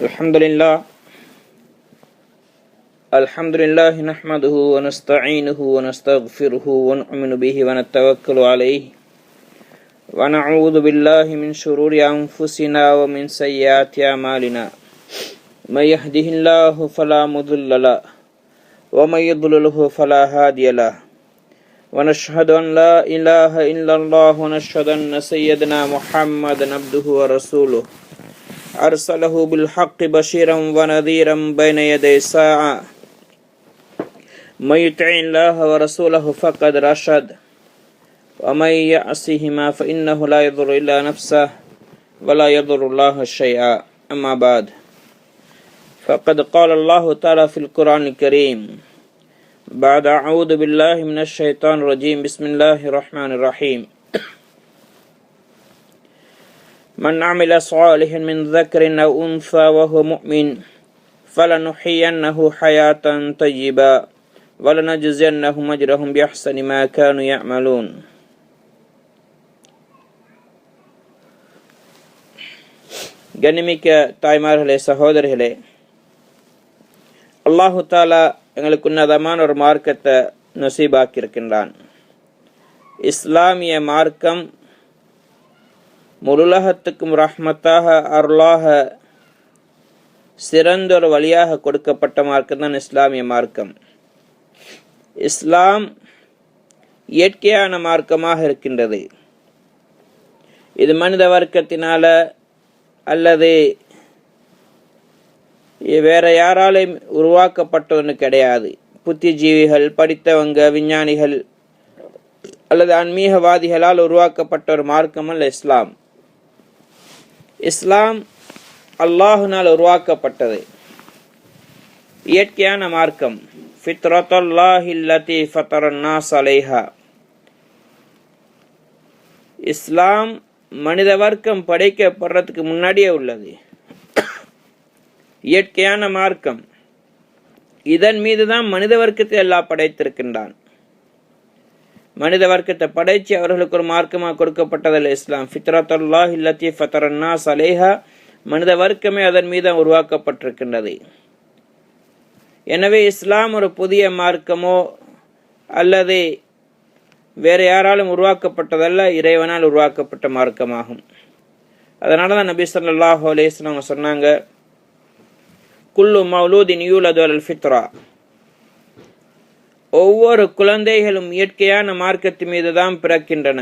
الحمد لله نحمده ونستعينه ونستغفره ونؤمن به ونتوكل عليه ونعوذ بالله من شرور أنفسنا ومن سيئات أعمالنا من يهده الله فلا مضل له ومن يضلله فلا هادي له ونشهد أن لا إله إلا الله ونشهد أن سيدنا محمدا عبده ورسوله أرسله بالحق بشيرا ونذيرا بين يدي الساعة من يطع الله ورسوله فقد رشد ومن يعصهما فإنه لا يضر إلا نفسه ولا يضر الله شيئا أما بعد فقد قال الله تعالى في القرآن الكريم بعد أعوذ بالله من الشيطان الرجيم بسم الله الرحمن الرحيم من عمل صالحا من ذكر أو أنثى وهو مؤمن فلنحيينه حياة طيبة ولنجزينهم أجرهم بأحسن ما كانوا يعملون. கண்ணிமிக்க தாய்மார்களே, சகோதரர்களே, அல்லாஹு தாலா எங்களுக்கு உன்னதமான ஒரு மார்க்கத்தை நசீபாக்கியிருக்கின்றான். இஸ்லாமிய மார்க்கம் முழுலகத்துக்கும் ரஹ்மத்தாக அருளாக சிறந்த ஒரு வழியாக கொடுக்கப்பட்ட மார்க்கம் தான் இஸ்லாமிய மார்க்கம். இஸ்லாம் இயற்கையான மார்க்கமாக இருக்கின்றது. இது மனித வர்க்கத்தினால அல்லது வேற யாராலையும் உருவாக்கப்பட்ட ஒன்று கிடையாது. புத்திஜீவிகள், படித்தவங்க, விஞ்ஞானிகள் அல்லது ஆன்மீகவாதிகளால் உருவாக்கப்பட்ட ஒரு மார்க்கம் அல்ல இஸ்லாம். இஸ்லாம் அல்லாஹுனால் உருவாக்கப்பட்டது, இயற்கையான மார்க்கம். ஃபித்ரத்துல்லாஹில்லதி ஃபதரன்னாஸ் அலைஹா. இஸ்லாம் மனித வர்க்கம் படைக்கப்படுறதுக்கு முன்னாடியே உள்ளது, இயற்கையான மார்க்கம். இதன் மீதுதான் மனித வர்க்கத்தை எல்லாம் படைத்திருக்கின்றான். மனித வர்க்கத்தை படைச்சு அவர்களுக்கு ஒரு மார்க்கமாக கொடுக்கப்பட்டதில்லை இஸ்லாம். ஃபித்ரத்துல்லாஹில்லதி ஃபதரன்னாஸ் அலைஹா. மனித வர்க்கமே அதன் மீது உருவாக்கப்பட்டிருக்கின்றது. எனவே இஸ்லாம் ஒரு புதிய மார்க்கமோ அல்லது வேறு யாராலும் உருவாக்கப்பட்டதல்ல, இறைவனால் உருவாக்கப்பட்ட மார்க்கமாகும். அதனால தான் நபி ஸல்லல்லாஹு அலைஹி வஸல்லம் சொன்னாங்க, குல்லு மௌலூதின் யூலது அலல் ஃபித்ரா. ஒவ்வொரு குழந்தைகளும் இயற்கையான மார்க்கத்து மீது தான் பிறக்கின்றன.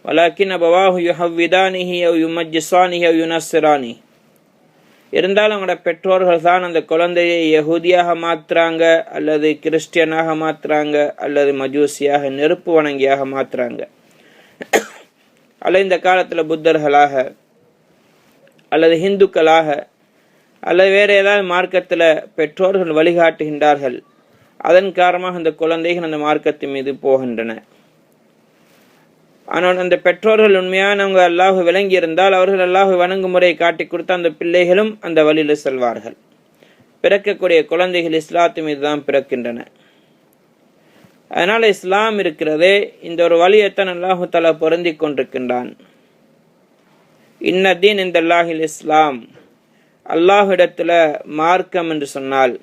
வலாக்கின் அபவாஹு யுஹவ்விதானிஹி அவ் யுமஜ்ஜிசானிஹி அவ் யுனஸ்ஸிரானி. இருந்தாலும் அவங்களோட பெற்றோர்கள் தான் அந்த குழந்தையை யஹூதியாக மாற்றுறாங்க, அல்லது கிறிஸ்டியனாக மாற்றுறாங்க, அல்லது மஜூசியாக நெருப்பு வணங்கியாக மாற்றுறாங்க, அல்லது இந்த காலத்தில் புத்தர்களாக அல்லது ஹிந்துக்களாக அல்லது வேறு ஏதாவது மார்க்கத்தில் பெற்றோர்கள் வழிகாட்டுகின்றார்கள். அதன் காரணமாக அந்த குழந்தைகள் அந்த மார்க்கத்தின் மீது போகின்றன. ஆனால் அந்த பெற்றோர்கள் உண்மையானவங்க அல்லாஹ் விளங்கி இருந்தால் அவர்கள் அல்லாஹ் வணங்கும் முறையை காட்டி கொடுத்து அந்த பிள்ளைகளும் அந்த வழியில் செல்வார்கள். பிறக்கக்கூடிய குழந்தைகள் இஸ்லாத்து மீது தான் பிறக்கின்றன. அதனால இஸ்லாம் இருக்கிறதே, இந்த ஒரு வழியைத்தான் அல்லாஹு தஆலா பொருந்தி கொண்டிருக்கின்றான். இன்னதீன் இன்தல்லாஹில் இஸ்லாம். அல்லாஹ்விடத்துல மார்க்கம் என்று சொன்னால்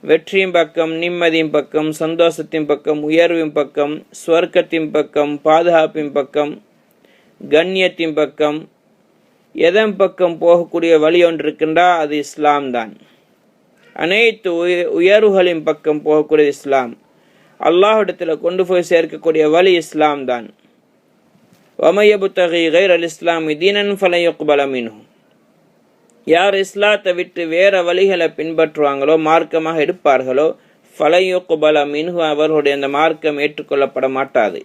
வெற்றியின் பக்கம், நிம்மதியின் பக்கம், சந்தோஷத்தின் பக்கம், உயர்வின் பக்கம், ஸ்வர்க்கத்தின் பக்கம், பாதுகாப்பின் பக்கம், கண்ணியத்தின் பக்கம், எதன் பக்கம் போகக்கூடிய வழி ஒன்று இருக்கின்றா அது இஸ்லாம் தான். அனைத்து உயர்வுகளின் பக்கம் போகக்கூடிய இஸ்லாம், அல்லாஹ்விடத்துல கொண்டு போய் சேர்க்கக்கூடிய வழி இஸ்லாம் தான். வமயபுத்தகி கைரல் இஸ்லாமி தீனன் ஃபலன் யுக்பல மின்ஹு. யார் இஸ்லாத்தை விட்டு வேற வழிகளை பின்பற்றுவாங்களோ, மார்க்கமாக எடுப்பார்களோ, ஃபலன் யுக்பல மின்ஹு, அவர்களுடைய அந்த மார்க்கம் ஏற்றுக்கொள்ளப்பட மாட்டாது.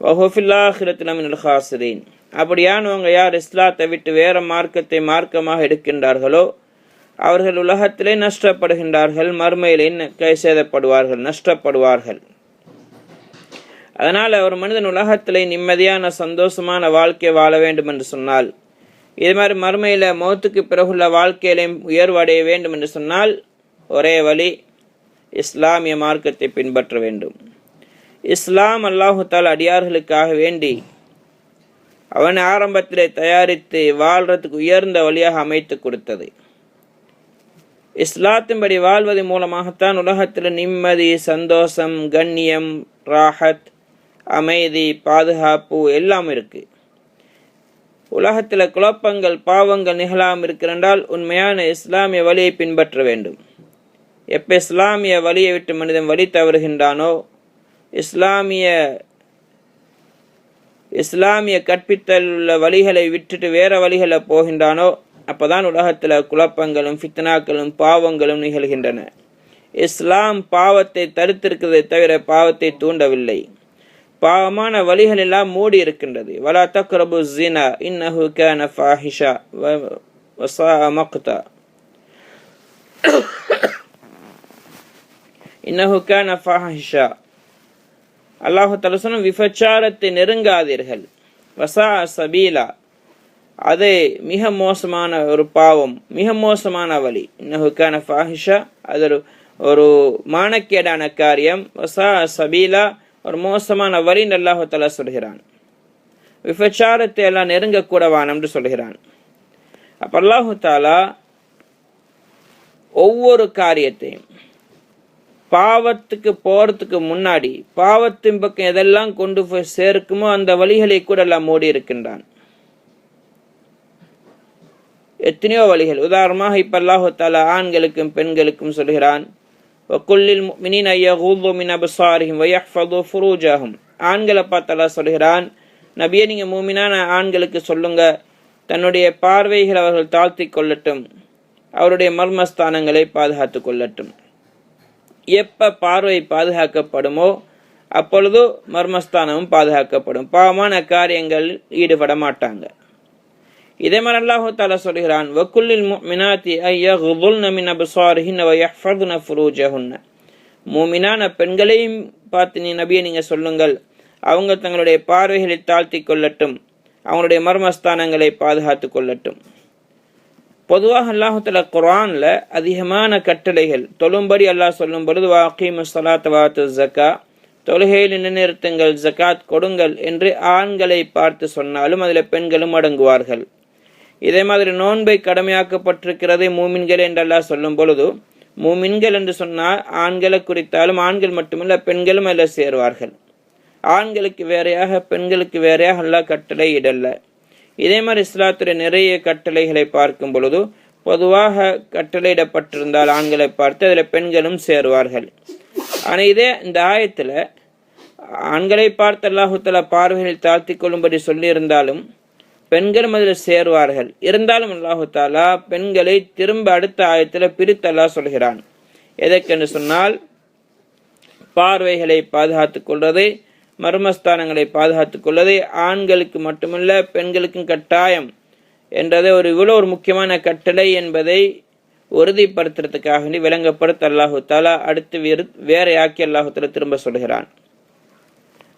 வஹுவ ஃபில் ஆখিরাতি மினல் காஸிரீன். அப்படியானவங்க யார் இஸ்லாத்தை விட்டு வேற மார்க்கத்தை மார்க்கமாக எடுக்கின்றார்களோ அவர்கள் உலகத்திலே நஷ்டப்படுகின்றார்கள், மறுமையிலே கைசேதப்படுவார்கள், நஷ்டப்படுவார்கள். அதனால் ஒரு மனிதன் உலகத்திலே நிம்மதியான சந்தோஷமான வாழ்க்கை வாழ வேண்டும் என்று சொன்னால், இது மாதிரி மறுமையில மௌத்துக்கு பிறகுள்ள வாழ்க்கையிலையும் உயர்வடைய வேண்டும் என்று சொன்னால் ஒரே வழி இஸ்லாமிய மார்க்கத்தை பின்பற்ற வேண்டும். இஸ்லாம் அல்லாஹு தஆலா அடியார்களுக்காக வேண்டி அவன் ஆரம்பத்திலே தயாரித்து வாழ்றதுக்கு உயர்ந்த வழியாக அமைத்து கொடுத்தது. இஸ்லாத்தின்படி வாழ்வதன் மூலமாகத்தான் உலகத்தில் நிம்மதி, சந்தோஷம், கண்ணியம், ராஹத், அமைதி, பாதுகாப்பு எல்லாம் இருக்கு. உலகத்தில் குழப்பங்கள், பாவங்கள் நிகழாமல் இருக்கிறால் உண்மையான இஸ்லாமிய வழியை பின்பற்ற வேண்டும். எப்போ இஸ்லாமிய வழியை விட்டு மனிதன் வழி தவறுகின்றானோ, இஸ்லாமிய கற்பித்தல் உள்ள வழிகளை விட்டுட்டு வேற வழிகளை போகின்றானோ, அப்பதான் உலகத்தில் குழப்பங்களும் ஃபித்னாக்களும் பாவங்களும் நிகழ்கின்றன. இஸ்லாம் பாவத்தை தடுத்திருக்கிறதை தவிர பாவத்தை தூண்டவில்லை. பாவமான வழிகள் எல்லாம் மூடி இருக்கின்றது. வலா தக்ரபு ஸினா இன்னஹு கான ஃபாஹிஷா வஸாஅ மக்தா. இன்னஹு கான ஃபாஹிஷா. அல்லாஹ் தஆலா சொன்ன விபச்சாரத்தை நெருங்காதீர்கள். வஸாஅ சபீலா, அது மிக மோசமான ஒரு பாவம், மிக மோசமான வழி. இன்னஹு கான ஃபாஹிஷா, அது ஒரு மானக்கேடான காரியம். வஸாஅ சபீலா, ஒரு மோசமான வழி அல்லாஹ் தஆலா சொல்கிறான். விபச்சாரத்தை எல்லாம் நெருங்கக்கூடவான் என்று சொல்கிறான். அப்ப அல்லாஹ் தஆலா ஒவ்வொரு காரியத்தையும் பாவத்துக்கு போறதுக்கு முன்னாடி பாவத்தின் பக்கம் எதெல்லாம் கொண்டு போய் சேர்க்குமோ அந்த வழிகளை கூட எல்லாம் மூடி இருக்கின்றான். எத்தனையோ வழிகள். உதாரணமாக இப்ப அல்லாஹ் தஆலா ஆண்களுக்கும் பெண்களுக்கும் சொல்கிறான், வகுல்லில் முஃமினீன யகுது மின் அப்சாரிஹிம் வயஹ்ஃபது ஃபுரூஜஹும். ஆண்களை பார்த்து அல்லாஹ் சொல்கிறான், நபியே நீங்க மூமினான ஆண்களுக்கு சொல்லுங்க, தன்னுடைய பார்வைகளை அவர்கள் தாழ்த்தி கொள்ளட்டும், அவருடைய மர்மஸ்தானங்களை பாதுகாத்து கொள்ளட்டும். எப்ப பார்வை பாதுகாக்கப்படுமோ அப்பொழுது மர்மஸ்தானமும் பாதுகாக்கப்படும். பாவமான காரியங்கள் ஈடுபட மாட்டாங்க. இதே மாதிரி அல்லாஹ் தஆலா சொல்கிறான், வகுல்லில் முஃமினாத்தி யகுதுல்ன மின் அப்சாரிஹின் வயஹ்ஃபதுன ஃபுரூஜஹுன். மூமினான பெண்களையும் பார்த்து நீ நபியை நீங்க சொல்லுங்கள், அவங்க தங்களுடைய பார்வைகளை தாழ்த்தி கொள்ளட்டும், அவங்களுடைய மர்மஸ்தானங்களை பாதுகாத்து கொள்ளட்டும். பொதுவாக அல்லாஹ் தஆலா குர்ஆன்ல அதிகமான கட்டளைகள் தொழும்படி அல்லாஹ் சொல்லும் பொழுது வஅகீமுஸ் ஸலாத்த வஆத்துஸ் ஸக்கா, தொழுகையில் நிலைநிறுத்துங்கள், ஜகாத் கொடுங்கள் என்று ஆண்களை பார்த்து சொன்னாலும் அதில் பெண்களும் அடங்குவார்கள். இதே மாதிரி நோன்பை கடமையாக்கப்பட்டிருக்கிறது மூமின்கள் என்று அல்லாஹ் சொல்லும் பொழுது மூமின்கள் என்று சொன்னால் ஆண்களை குறித்தாலும் ஆண்கள் மட்டுமல்ல பெண்களும் அதில் சேருவார்கள். ஆண்களுக்கு வேறையாக பெண்களுக்கு வேறையாக அல்லாஹ் கட்டளை இடல்ல. இதே மாதிரி இஸ்லாத்துடைய நிறைய கட்டளைகளை பார்க்கும் பொழுது பொதுவாக கட்டளையிடப்பட்டிருந்தால் ஆண்களை பார்த்து அதில் பெண்களும் சேருவார்கள். ஆனால் இதே இந்த ஆயத்தில் ஆண்களை பார்த்து அல்லாஹு தஆலா பார்வைகளில் தாழ்த்தி கொள்ளும்படி சொல்லியிருந்தாலும் பெண்களும் அதில் சேருவார்கள். இருந்தாலும் அல்லாஹு தஆலா பெண்களை திரும்ப அடுத்த ஆயத்தில் பிரித்து அல்லாஹ் சொல்கிறான். எதற்கென்று சொன்னால் பார்வைகளை பாதுகாத்துக் கொள்வதை, மர்மஸ்தானங்களை பாதுகாத்துக் கொள்வதை ஆண்களுக்கு மட்டுமல்ல பெண்களுக்கும் கட்டாயம் என்றதை இவ்வளோ ஒரு முக்கியமான கட்டளை என்பதை உறுதிப்படுத்துறதுக்காக விளங்கப்படுத்த அல்லாஹு தஆலா அடுத்து வேறையாக்கி அல்லாஹு தஆலா திரும்ப சொல்கிறான்.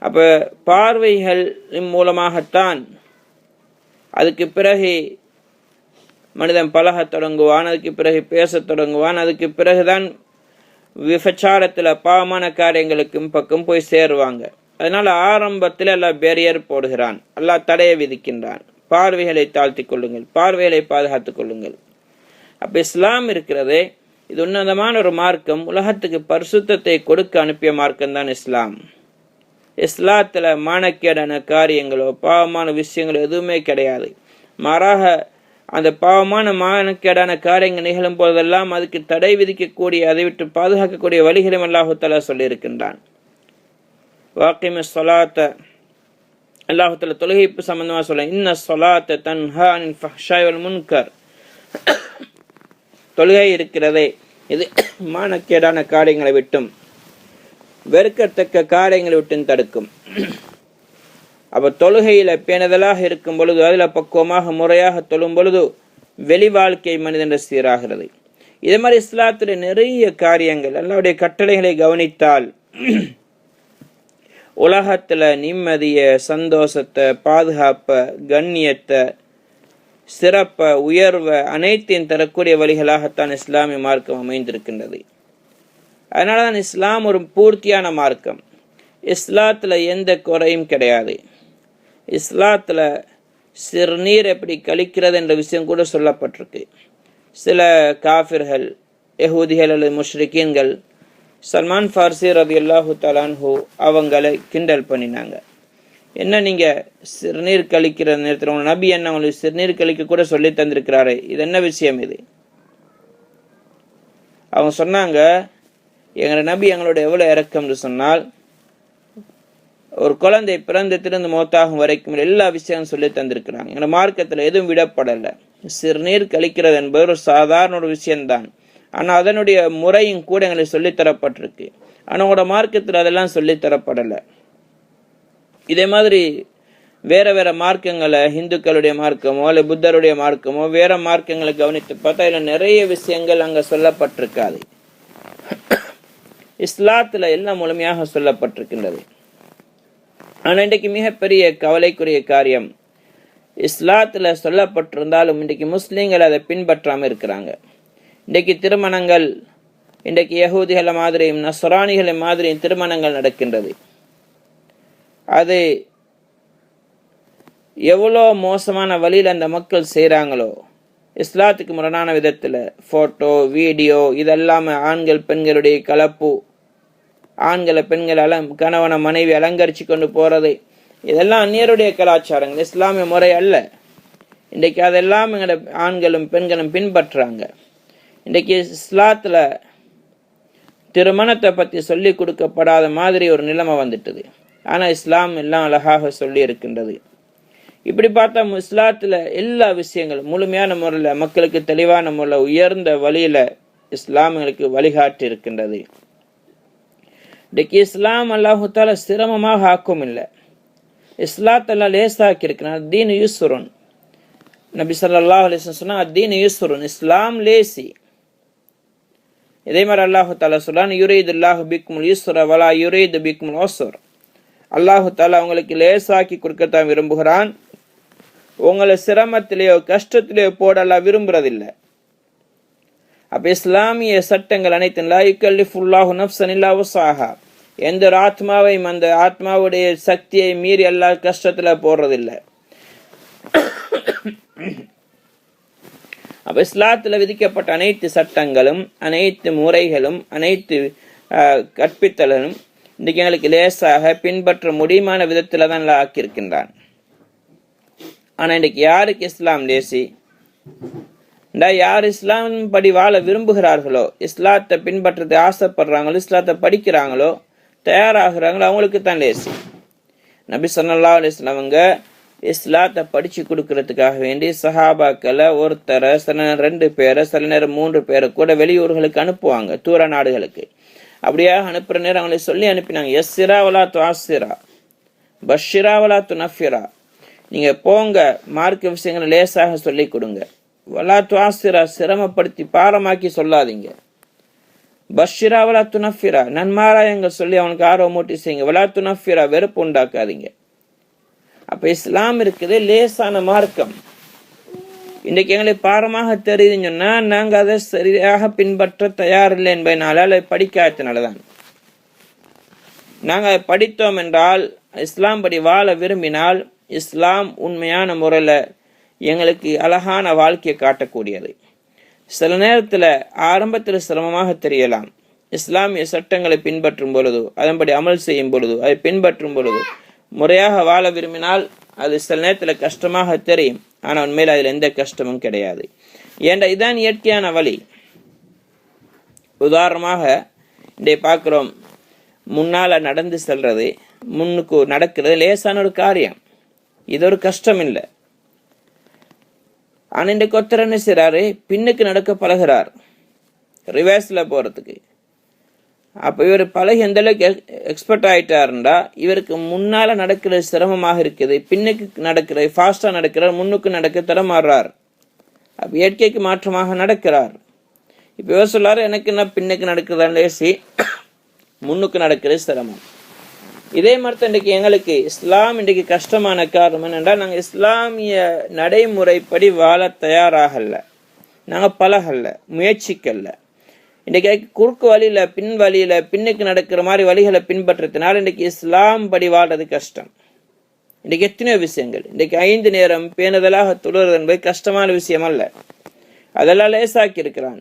அப்ப பார்வைகள் மூலமாகத்தான் அதுக்கு பிறகு மனிதன் பழகத் தொடங்குவான், அதுக்கு பிறகு பேசத் தொடங்குவான், அதுக்கு பிறகுதான் விபச்சாரத்தில் பாவமான காரியங்களுக்கும் பக்கம் போய் சேருவாங்க. அதனால ஆரம்பத்தில் அல்லாஹ் பேரியர் போடுகிறான், அல்லாஹ் தடையை விதிக்கின்றான். பார்வைகளை தாழ்த்தி கொள்ளுங்கள், பார்வைகளை பாதுகாத்துக் கொள்ளுங்கள். அப்ப இஸ்லாம் இருக்கிறதே இது உன்னதமான ஒரு மார்க்கம். உலகத்துக்கு பரிசுத்தத்தை கொடுக்க அனுப்பிய மார்க்கம் தான் இஸ்லாம். இஸ்லாத்துல மானக்கேடான காரியங்களோ பாவமான விஷயங்களோ எதுவுமே கிடையாது. மாறாக அந்த பாவமான மானக்கேடான காரியங்கள் நிகழும் போதெல்லாம் அதுக்கு தடை விதிக்கக்கூடிய, அதை விட்டு பாதுகாக்கக்கூடிய வழிகளையும் அல்லாஹு தஆலா சொல்லி இருக்கின்றான். வாக்கிமிஸ் ஸலாத்த, அல்லாஹு தஆலா தொழுகை சம்பந்தமா சொல்ல, இன்ன ஸலாத்த தன்ஹா அனில் ஃபஹ்ஷாய் வல் முன்கர். தொழுகை இருக்கிறதே இது மானக்கேடான காரியங்களை விட்டும் வெறுக்கத்தக்க காரியங்களை விட்டும் தடுக்கும். அப்ப தொழுகையில பேணுதலாக இருக்கும் பொழுது, அதுல பக்குவமாக முறையாக தொழும் பொழுது வெளி வாழ்க்கை மனிதன் சீராகிறது. இதே மாதிரி இஸ்லாத்துடைய நிறைய காரியங்கள் அல்லாஹ்வுடைய கட்டளைகளை கவனித்தால் உலகத்துல நிம்மதிய, சந்தோஷத்தை, பாதுகாப்ப, கண்ணியத்தை, சிறப்ப, உயர்வை அனைத்தையும் தரக்கூடிய வழிகளாகத்தான் இஸ்லாமிய மார்க்கம் அமைந்திருக்கின்றது. அதனாலதான் இஸ்லாம் ஒரு பூர்த்தியான மார்க்கம். இஸ்லாத்துல எந்த குறையும் கிடையாது. இஸ்லாத்துல சிறுநீர் எப்படி கழிக்கிறது என்ற விஷயம் கூட சொல்லப்பட்டிருக்கு. சில காஃபிர்கள், யஹூதிகள் அல்லது முஷ்ரிக்கீன்கள் சல்மான் ஃபார்சி ரலியல்லாஹு தஆலா அன்ஹு அவங்களை கிண்டல் பண்ணினாங்க. என்ன நீங்கள் சிறுநீர் கழிக்கிற நேரத்தில் உங்கள் நபி என்ன உங்களுக்கு சிறுநீர் கழிக்க கூட சொல்லி தந்திருக்கிறாரு, இது என்ன விஷயம் இது? அவங்க சொன்னாங்க, எங்களோட நபி எங்களோட எவ்வளோ இறக்கம்னு சொன்னால், ஒரு குழந்தை பிறந்தத்திலிருந்து மௌத்தாகும் வரைக்கும் எல்லா விஷயமும் சொல்லி தந்திருக்கிறாங்க. எங்களோட மார்க்கத்தில் எதுவும் விடப்படலை. சிறுநீர் கழிக்கிறது என்பது ஒரு சாதாரண ஒரு விஷயம்தான். ஆனால் அதனுடைய முறையும் கூட எங்களுக்கு சொல்லித்தரப்பட்டிருக்கு. ஆனால் உங்களோட மார்க்கத்தில் அதெல்லாம் சொல்லித்தரப்படலை. இதே மாதிரி வேற வேற மார்க்கங்களை, இந்துக்களுடைய மார்க்கமோ அல்ல புத்தருடைய மார்க்கமோ வேற மார்க்கங்களை கவனித்து பார்த்தா இதில் நிறைய விஷயங்கள் அங்கே சொல்லப்பட்டிருக்காது. இஸ்லாத்தில் எல்லாம் முழுமையாக சொல்லப்பட்டிருக்கின்றது. ஆனால் இன்றைக்கு மிகப்பெரிய கவலைக்குரிய காரியம், இஸ்லாத்தில் சொல்லப்பட்டிருந்தாலும் இன்றைக்கு முஸ்லீம்கள் அதை பின்பற்றாமல் இருக்கிறாங்க. இன்றைக்கு திருமணங்கள், இன்றைக்கு யஹூதிகளை மாதிரியும் நஸ்ரானிகளை மாதிரியும் திருமணங்கள் நடக்கின்றது. அது எவ்வளோ மோசமான வழியில் அந்த மக்கள் செய்கிறாங்களோ, இஸ்லாத்துக்கு முரணான விதத்தில் ஃபோட்டோ, வீடியோ, இதெல்லாம் ஆண்கள் பெண்களுடைய கலப்பு, ஆண்களை பெண்கள் கணவனை மனைவி அலங்கரித்து கொண்டு போகிறது, இதெல்லாம் அந்நியருடைய கலாச்சாரங்கள், இஸ்லாமிய முறை அல்ல. இன்றைக்கு அதெல்லாம் எங்களோட ஆண்களும் பெண்களும் பின்பற்றுறாங்க. இன்றைக்கு இஸ்லாத்தில் திருமணத்தை பற்றி சொல்லி கொடுக்கப்படாத மாதிரி ஒரு நிலைமை வந்துட்டுது. ஆனால் இஸ்லாம் எல்லாம் அழகாக சொல்லி இருக்கின்றது. இப்படி பார்த்தா இஸ்லாத்தில் எல்லா விஷயங்களும் முழுமையான முறையில், மக்களுக்கு தெளிவான முறையில், உயர்ந்த வழியில் இஸ்லாம் எங்களுக்கு வழிகாட்டி இருக்கின்றது. இன்றைக்கு இஸ்லாம் அல்லாஹு தாலா சிரமமாக ஆக்கும் இல்லை, இஸ்லாத்தெல்லாம் லேசாக்கி இருக்கிறான். தீன் யூஸ்ருன், நபி ஸல்லல்லாஹு அலைஹி வஸல்லம் சொன்னா தீன் யூஸ்ருன், இஸ்லாம் லேசி. இதே மாதிரி அல்லாஹு தாலா சொல்றான், யுரீதுல்லாஹு பிக்குமுல் யுஸ்ர வலா யுரீது பிக்குமுல் உஸ்ர். அல்லாஹு தாலா உங்களுக்கு லேசாக்கி கொடுக்கத்தான் விரும்புகிறான், உங்களை சிரமத்திலேயோ கஷ்டத்திலேயோ போடலாம் விரும்புறதில்லை. அப்ப இஸ்லாமிய சட்டங்கள் அனைத்தும் லா யுகல்லிஃபுல்லாஹு நஃப்ஸன் இல்லா வஸாஹா, எந்த ஒரு ஆத்மாவையும் அந்த ஆத்மாவுடைய சக்தியை மீறி அல்லாஹ் கஷ்டத்துல போடுறதில்லை. அப்ப இஸ்லாத்துல விதிக்கப்பட்ட அனைத்து சட்டங்களும், அனைத்து முறைகளும், அனைத்து கற்பித்தலும் இன்றைக்கு எங்களுக்கு லேசாக பின்பற்ற முடியுமான விதத்துல தான் ஆக்கியிருக்கின்றான். ஆனா இன்றைக்கு யாருக்கு இஸ்லாம் லேசி? யார் இஸ்லாம் படி வாழ விரும்புகிறார்களோ, இஸ்லாத்தை பின்பற்றதை ஆசைப்படுறாங்களோ, இஸ்லாத்தை படிக்கிறாங்களோ, தயாராகிறாங்களோ, அவங்களுக்கு தான் லேசி. நபி ஸல்லல்லாஹு அலைஹி வஸல்லம் அவங்க இஸ்லாத்தை படிச்சு கொடுக்கறதுக்காக வேண்டி சஹாபாக்களை ஒருத்தரை, சில நேரம் 2 பேரை, சில நேரம் 3 பேரை கூட வெளியூர்களுக்கு அனுப்புவாங்க, தூர நாடுகளுக்கு. அப்படியாக அனுப்புற நேரம் அவங்களை சொல்லி அனுப்பினாங்க, யஸ்ஸிரா வலா துஅஸ்ஸிரா பஷ்ஷிரா வலா துனஃபிரா, நீங்க போங்க, மார்க்க விஷயங்களை லேசாக சொல்லி கொடுங்க. வலா துஅஸ்ஸிரா, சிரமப்படுத்தி பாரமாக்கி சொல்லாதீங்க. பஷ்ஷிரா வலா துனஃபிரா, நன்மாராயங்கள் சொல்லி அவனுக்கு ஆர்வமூட்டி செய்யுங்க. வலா துனஃபிரா, வெறுப்பு உண்டாக்காதீங்க. அப்ப இஸ்லாம் இருக்குது லேசான மார்க்கம். இன்றைக்கு எங்களை பாரமாக தெரியுதுன்னு சொன்னா நாங்க அதை சரியாக பின்பற்ற தயாரில்லை என்பதனால, அதை படிக்காதனாலதான். நாங்க படித்தோம் என்றால், இஸ்லாம் படி வாழ விரும்பினால், இஸ்லாம் உண்மையான முறையில் எங்களுக்கு அழகான வாழ்க்கையை காட்டக்கூடியது. சில நேரத்தில் ஆரம்பத்தில் சிரமமாக தெரியலாம். இஸ்லாமிய சட்டங்களை பின்பற்றும் பொழுது, அதன்படி அமல் செய்யும் பொழுது, அதை பின்பற்றும் பொழுது, முறையாக வாழ விரும்பினால் அது சில நேரத்தில் கஷ்டமாக தெரியும். ஆனால் உண்மையில் அதில் எந்த கஷ்டமும் கிடையாது. ஏண்டா இதுதான் இயற்கையான வழி. உதாரணமாக இன்றைய பார்க்குறோம், முன்னால் நடந்து செல்றது, முன்னுக்கு நடக்கிறது லேசான ஒரு காரியம், இது ஒரு கஷ்டம் இல்லை. ஆனால் இன்றைக்கு ஒருத்தர் என்ன செய்கிறாரு, பின்னுக்கு நடக்க பழகிறார், ரிவர்ஸில் போகிறதுக்கு. அப்போ இவர் பழகி எந்த அளவுக்கு எக்ஸ்பர்ட் ஆகிட்டாருண்டா, இவருக்கு முன்னால் நடக்கிறது சிரமமாக இருக்குது, பின்னுக்கு நடக்கிறது ஃபாஸ்ட்டாக நடக்கிறார், முன்னுக்கு நடக்க தடமாறுறார். அப்போ இயற்கைக்கு மாற்றமாக நடக்கிறார். இப்போ இவர் சொல்லாரு, எனக்கு என்ன பின்னுக்கு நடக்கிறதான் லேசி, முன்னுக்கு நடக்கிறது சிரமம். இதே மாதிரி இன்றைக்கு எங்களுக்கு இஸ்லாம் இன்றைக்கு கஷ்டமான காரணம் என்னென்றால், நாங்கள் இஸ்லாமிய நடைமுறைப்படி வாழ தயாராகல, நாங்கள் பழகல, முயற்சிக்கல. இன்றைக்கு குறுக்கு வழியில், பின் வழியில், பின்னுக்கு நடக்கிற மாதிரி வழிகளை பின்பற்றத்தினால் இன்றைக்கு இஸ்லாம் படி வாழ்றது கஷ்டம். இன்றைக்கு எத்தனையோ விஷயங்கள். இன்றைக்கு 5 நேரம் பேணுதலாக தொழுகிறது என்பது கஷ்டமான விஷயம் அல்ல. அதெல்லாம் லேசாக்கி இருக்கிறான்,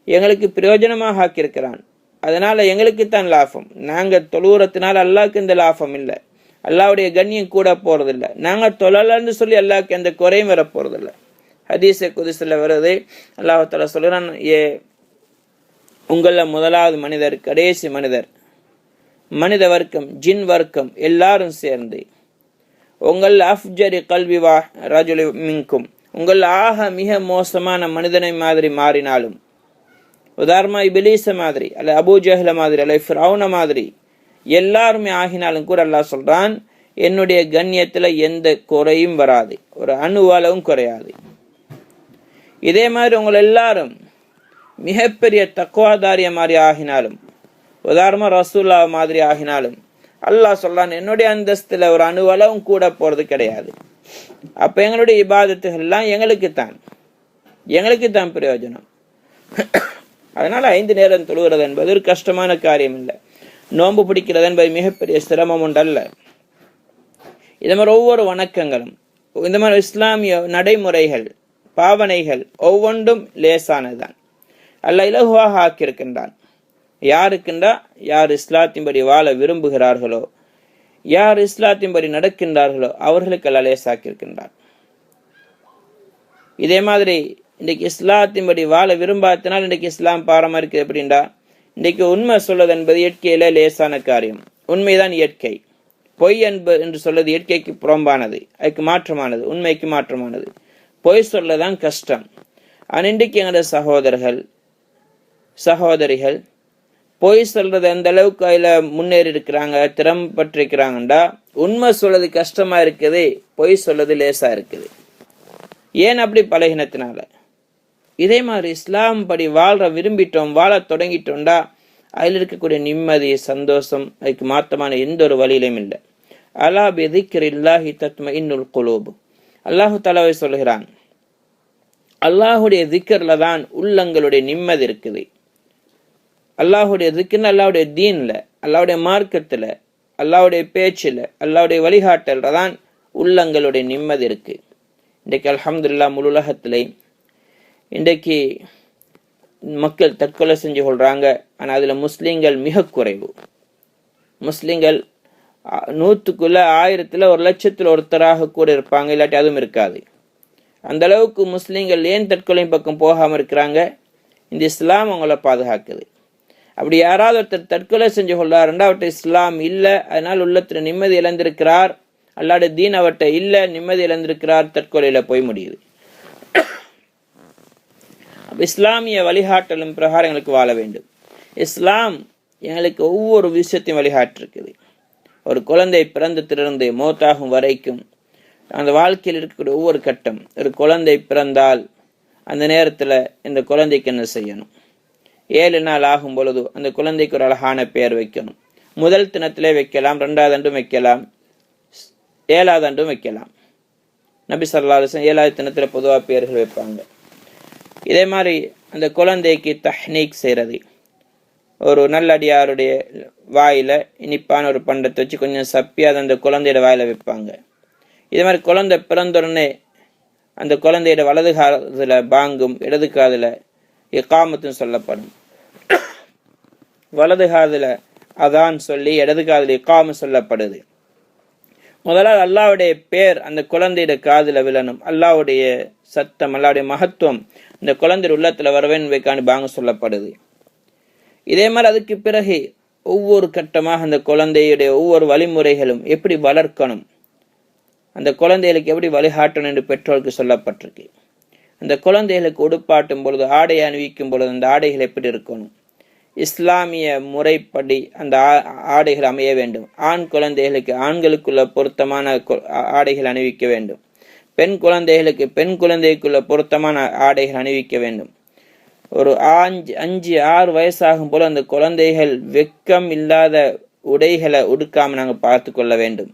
எங்களுக்கு பிரயோஜனமாக ஆக்கியிருக்கிறான். அதனால எங்களுக்குத்தான் லாபம். நாங்கள் தொழுகிறதுனால அல்லாஹ்க்கு இந்த லாபம் இல்லை, அல்லாஹ்வுடைய கண்ணியம் கூட போறதில்லை. நாங்கள் தொழலன்னு சொல்லி அல்லாஹ்க்கு எந்த குறையும் வர போறதில்லை. ஹதீஸே குதுஸில் வருது, அல்லாஹ் தஆலா சொல்றான், உங்கள முதலாவது மனிதர், கடைசி மனிதர், மனித வர்க்கம், ஜின் வர்க்கம் எல்லாரும் சேர்ந்து உங்கள் அஃப்ஜரி கல்வி வா ரஜுலி மின்கும், உங்கள் ஆக மிக மோசமான மனிதனை மாதிரி மாறினாலும், உதாரணமா இபிலீஸ மாதிரி அல்ல அபூ ஜஹ்ல மாதிரி அல்ல ஃபிரௌன மாதிரி எல்லாருமே ஆகினாலும் கூட அல்லாஹ் சொல்றான், என்னுடைய கண்ணியத்துல எந்த குறையும் வராது, ஒரு அணுவளவும் குறையாது. இதே மாதிரி உங்கள் எல்லாரும் மிகப்பெரிய தக்வாதாரிய மாதிரி ஆகினாலும், உதாரணமா ரசூல்லா மாதிரி ஆகினாலும் அல்லாஹ் சொல்றான், என்னுடைய அந்தஸ்துல ஒரு அணுவளவும் கூட போறது கிடையாது. அப்ப எங்களுடைய இபாதத்துகள் எல்லாம் எங்களுக்குத்தான் பிரயோஜனம். அதனால 5 நேரம் தொழுகிறது என்பது ஒரு கஷ்டமான காரியம் இல்லை. நோன்பு பிடிக்கிறது என்பது மிகப்பெரிய சிரமம் உண்டல்ல. இது மாதிரி ஒவ்வொரு வணக்கங்களும், இந்த மாதிரி இஸ்லாமிய நடைமுறைகள், பாவனைகள் ஒவ்வொன்றும் லேசானதுதான். அல்லாஹ் இலகுவாக ஆக்கியிருக்கின்றான். யாருக்குண்டா யார் இஸ்லாத்தின்படி வாழ விரும்புகிறார்களோ, யார் இஸ்லாத்தின்படி நடக்கின்றார்களோ அவர்களுக்கு அல்லாஹ் லேசாக்கியிருக்கின்றான். இதே மாதிரி இன்றைக்கு இஸ்லாத்தின்படி வாழ விரும்பாதனால் இன்றைக்கு இஸ்லாம் பாரமா இருக்குது. எப்படின்னா, இன்றைக்கு உண்மை சொல்வது என்பது இயற்கையில லேசான காரியம். உண்மைதான் இயற்கை. பொய் என்று சொல்வது இயற்கைக்கு புறம்பானது, அதுக்கு மாற்றமானது, உண்மைக்கு மாற்றமானது. பொய் சொல்லதான் கஷ்டம். ஆனால் இன்றைக்கு எங்களோட சகோதரர்கள் சகோதரிகள் பொய் சொல்றது அந்த அளவுக்கு அதில் முன்னேறி இருக்கிறாங்க, திறம்பட்டிருக்கிறாங்கண்டா உண்மை சொல்றது கஷ்டமா இருக்குது, பொய் சொல்றது லேசா இருக்குது. ஏன் அப்படி? பலகினத்தினால. இதே மாதிரி இஸ்லாம் படி விரும்பிட்டோம், வாழ தொடங்கிட்டோம்டா அதில் இருக்கக்கூடிய நிம்மதி, சந்தோஷம் அதுக்கு மாற்றமான எந்த ஒரு வழியிலும் இல்லை. அலா பிதிக்ரில்லாஹி தத்மஇன்னுல் குலூப். அல்லாஹு தஆலா சொல்கிறான், அல்லாஹுடைய திக்ர்ல தான் உள்ளங்களுடைய நிம்மதி இருக்குது. அல்லாஹுடைய திக்ர்னா அல்லாஹுடைய தீன்ல, அல்லாஹுடைய மார்க்கத்துல, அல்லாஹுடைய பேச்சுல, அல்லாஹுடைய வழிகாட்டல்ல தான் உள்ளங்களுடைய நிம்மதி இருக்கு. இன்றைக்கு அல்ஹம்துலில்லாஹ் முழு உலகத்திலே இன்றைக்கு மக்கள் தற்கொலை செஞ்சு கொள்றாங்க. ஆனால் அதுல முஸ்லீம்கள் மிக குறைவு. முஸ்லீம்கள் 100க்குள்ள 1000ல் 1,00,000 ஒருத்தராக கூட இருப்பாங்க, இல்லாட்டி அதுவும் இருக்காது. அந்த அளவுக்கு முஸ்லீம்கள் ஏன் தற்கொலை பக்கம் போகாம இருக்கிறாங்க? இந்த இஸ்லாம் அவங்கள பாதுகாக்குது. அப்படி யாராவது ஒருத்தர் தற்கொலை செஞ்சு கொள்றாருண்டா அவர்கிட்ட இஸ்லாம் இல்லை, அதனால் உள்ளத்துல நிம்மதி இழந்திருக்கிறார், அல்லாஹ்வுடைய தீன் அவர்கிட்ட இல்லை, நிம்மதி இழந்திருக்கிறார், தற்கொலையில போய் முடியுது. இஸ்லாமிய வழிகாட்டலும் பிரகாரம் எங்களுக்கு வாழ வேண்டும். இஸ்லாம் எங்களுக்கு ஒவ்வொரு விஷயத்தையும் வழிகாட்டிருக்குது. ஒரு குழந்தை பிறந்ததிலிருந்து மௌத்தாகும் வரைக்கும் அந்த வாழ்க்கையில் இருக்கக்கூடிய ஒவ்வொரு கட்டம். ஒரு குழந்தை பிறந்தால் அந்த நேரத்துல இந்த குழந்தைக்கு என்ன செய்யணும்? 7 நாள் ஆகும் பொழுது அந்த குழந்தைக்கு ஒரு அழகான பெயர் வைக்கணும். முதல் தினத்திலே வைக்கலாம், 2வது அன்றும் வைக்கலாம், 7வது அன்றும் வைக்கலாம். நபி ஸல்லல்லாஹு அலைஹி வஸல்லம் 7வது தினத்துல பொதுவாக பெயர்கள் வைப்பாங்க. இதே மாதிரி அந்த குழந்தைக்கு தஹ்னீக் செய்யறது, ஒரு நல்லடியாருடைய வாயில இனிப்பான ஒரு பண்டத்தை வச்சு கொஞ்சம் சப்பி அதை அந்த குழந்தையோட வாயில வைப்பாங்க. இதே மாதிரி குழந்தை பிறந்தோடனே அந்த குழந்தையோட வலது காதுல பாங்கும், இடது காதுல இகாமத்தும் சொல்லப்படும். வலது காதுல அதான் சொல்லி இடது காதுல இகாமம் சொல்லப்படுது. முதலாவது அல்லாஹ்வுடைய பேர் அந்த குழந்தையோட காதுல விழணும். அல்லாஹ்வுடைய சத்தம், அல்லாஹ்வுடைய மகத்துவம் இந்த குழந்தைய உள்ளத்துல வரவேன்வைக்கான பாங்க சொல்லப்படுது. இதே மாதிரி அதுக்கு பிறகு ஒவ்வொரு கட்டமாக அந்த குழந்தையுடைய ஒவ்வொரு வழிமுறைகளும் எப்படி வளர்க்கணும், அந்த குழந்தைகளுக்கு எப்படி வழிகாட்டணும் என்று பெற்றோருக்கு சொல்லப்பட்டிருக்கு. அந்த குழந்தைகளுக்கு உடுப்பாட்டும் பொழுது, ஆடை அணிவிக்கும் பொழுது அந்த ஆடைகள் எப்படி இருக்கணும், இஸ்லாமிய முறைப்படி அந்த ஆடைகள் அமைய வேண்டும். ஆண் குழந்தைகளுக்கு ஆண்களுக்குள்ள பொருத்தமான ஆடைகள் அணிவிக்க வேண்டும். பெண் குழந்தைகளுக்கு பெண் குழந்தைக்குள்ள பொருத்தமான ஆடைகள் அணிவிக்க வேண்டும். ஒரு 5-6 வயசாகும் போல அந்த குழந்தைகள் வெக்கம் இல்லாத உடைகளை உடுக்காம நாங்கள் பார்த்து கொள்ள வேண்டும்.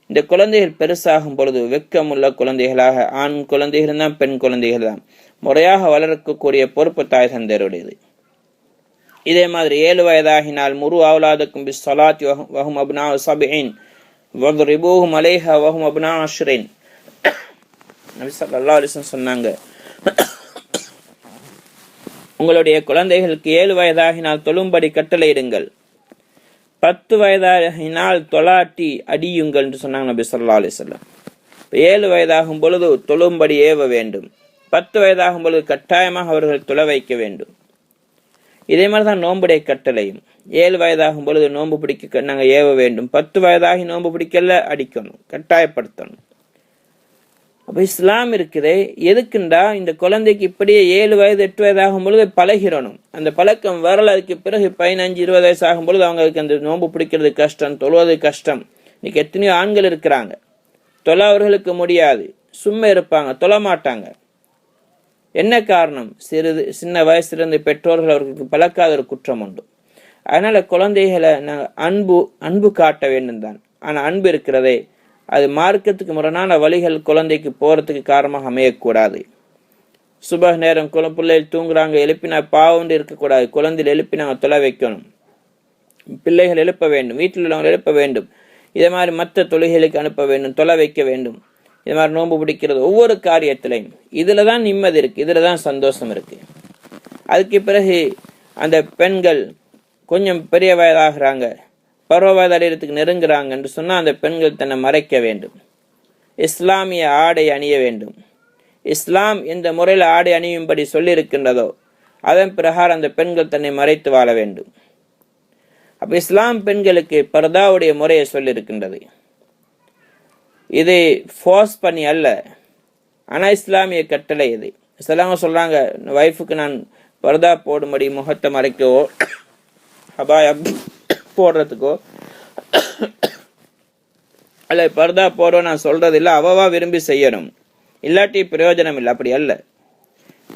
இந்த குழந்தைகள் பெருசாகும் பொழுது வெக்கம் உள்ள குழந்தைகளாக, ஆண் குழந்தைகள் தான் பெண் குழந்தைகள் தான், முறையாக வளர்க்கக்கூடிய பொறுப்பு தாய் தந்தையருடையது. இதே மாதிரி 7 வயதாகினால் முரு அவுலாதுக்கும் பிஸ்ஸலாத்தி வஹும் அப்னாஉ 70, வத்ரிபூஹும் அலைஹா வஹும் அப்னாஉ அஷ்ரின். நபி ஸல்லல்லாஹு அலைஹி வஸல்லம் சொன்னாங்க, உங்களுடைய குழந்தைகளுக்கு 7 வயதாகினால் தொழும்படி கட்டளையிடுங்கள், 10 வயதாகினால் தொலாட்டி அடியுங்கள் என்று சொன்னாங்க நபி ஸல்லல்லாஹு அலைஹி வஸல்லம். 7 வயதாகும் பொழுது தொழும்படி ஏவ வேண்டும், 10 வயதாகும் பொழுது கட்டாயமாக அவர்கள் தொலை வைக்க வேண்டும். இதே மாதிரிதான் நோன்புடைய கட்டளையும். 7 வயதாகும் பொழுது நோன்பு பிடிக்க நாங்கள் ஏவ வேண்டும், 10 வயதாகி நோன்பு பிடிக்கல அடிக்கணும், கட்டாயப்படுத்தணும். அப்ப இஸ்லாம் இருக்குதே எதுக்குண்டா, இந்த குழந்தைக்கு இப்படியே 7 வயது 8 வயதாகும் பொழுது பழகிறணும். அந்த பழக்கம் வரல, அதுக்கு பிறகு 15 20 வயசு ஆகும் பொழுது அவங்களுக்கு அந்த நோன்பு பிடிக்கிறது கஷ்டம், தொழுவது கஷ்டம். இன்னைக்கு எத்தனையோ ஆண்கள் இருக்கிறாங்க, தொலை அவர்களுக்கு முடியாது, சும்மா இருப்பாங்க, தொலை மாட்டாங்க. என்ன காரணம்? சின்ன வயசுலேருந்து பெற்றோர்கள் அவர்களுக்கு பழக்காத ஒரு குற்றம் உண்டு. அதனால குழந்தைகளை நாங்கள் அன்பு காட்ட வேண்டும் தான். ஆனால் அன்பு இருக்கிறதே அது மார்க்கத்துக்கு முரணான வழிகள் குழந்தைக்கு போறதுக்கு காரணமாக அமையக்கூடாது. சுப நேரம் பிள்ளைகள் தூங்குறாங்க, எழுப்பினா பாவண்டு இருக்கக்கூடாது. குழந்தைகள் எழுப்பி நாங்கள் தொலை வைக்கணும், பிள்ளைகள் எழுப்ப வேண்டும், வீட்டில் உள்ளவங்க எழுப்ப வேண்டும். இதே மாதிரி மற்ற தொழுகைகளுக்கு அனுப்ப வேண்டும், தொலை வைக்க வேண்டும். இது மாதிரி நோன்பு பிடிக்கிறது ஒவ்வொரு காரியத்திலையும் இதுல தான் நிம்மதி இருக்கு, இதுல தான் சந்தோஷம் இருக்கு. அதுக்கு பிறகு அந்த பெண்கள் கொஞ்சம் பெரிய வயதாகிறாங்க, பருவ வயது அடைகிறதுக்கு நெருங்குறாங்க என்று சொன்னால் அந்த பெண்கள் தன்னை மறைக்க வேண்டும், இஸ்லாமிய ஆடை அணிய வேண்டும். இஸ்லாம் எந்த முறையில் ஆடை அணியும்படி சொல்லியிருக்கின்றதோ அதன் பிரகாரம் அந்த பெண்கள் தன்னை மறைத்து வாழ வேண்டும். அப்ப இஸ்லாம் பெண்களுக்கு பர்தாவுடைய முறையை சொல்லியிருக்கின்றது. இது ஃபோர்ஸ் பண்ணி அல்ல, ஆனால் இஸ்லாமிய கட்டளை இது. சிலவங்க சொல்றாங்க, வைஃபுக்கு நான் பர்தா போடும்படி முகத்தை மறைக்கவோ அபாயா போடுறதுக்கோ அல்ல பர்தா போடுறோம் நான் சொல்றது இல்லை, அவவா விரும்பி செய்யணும், இல்லாட்டி பிரயோஜனம் இல்லை. அப்படி அல்ல.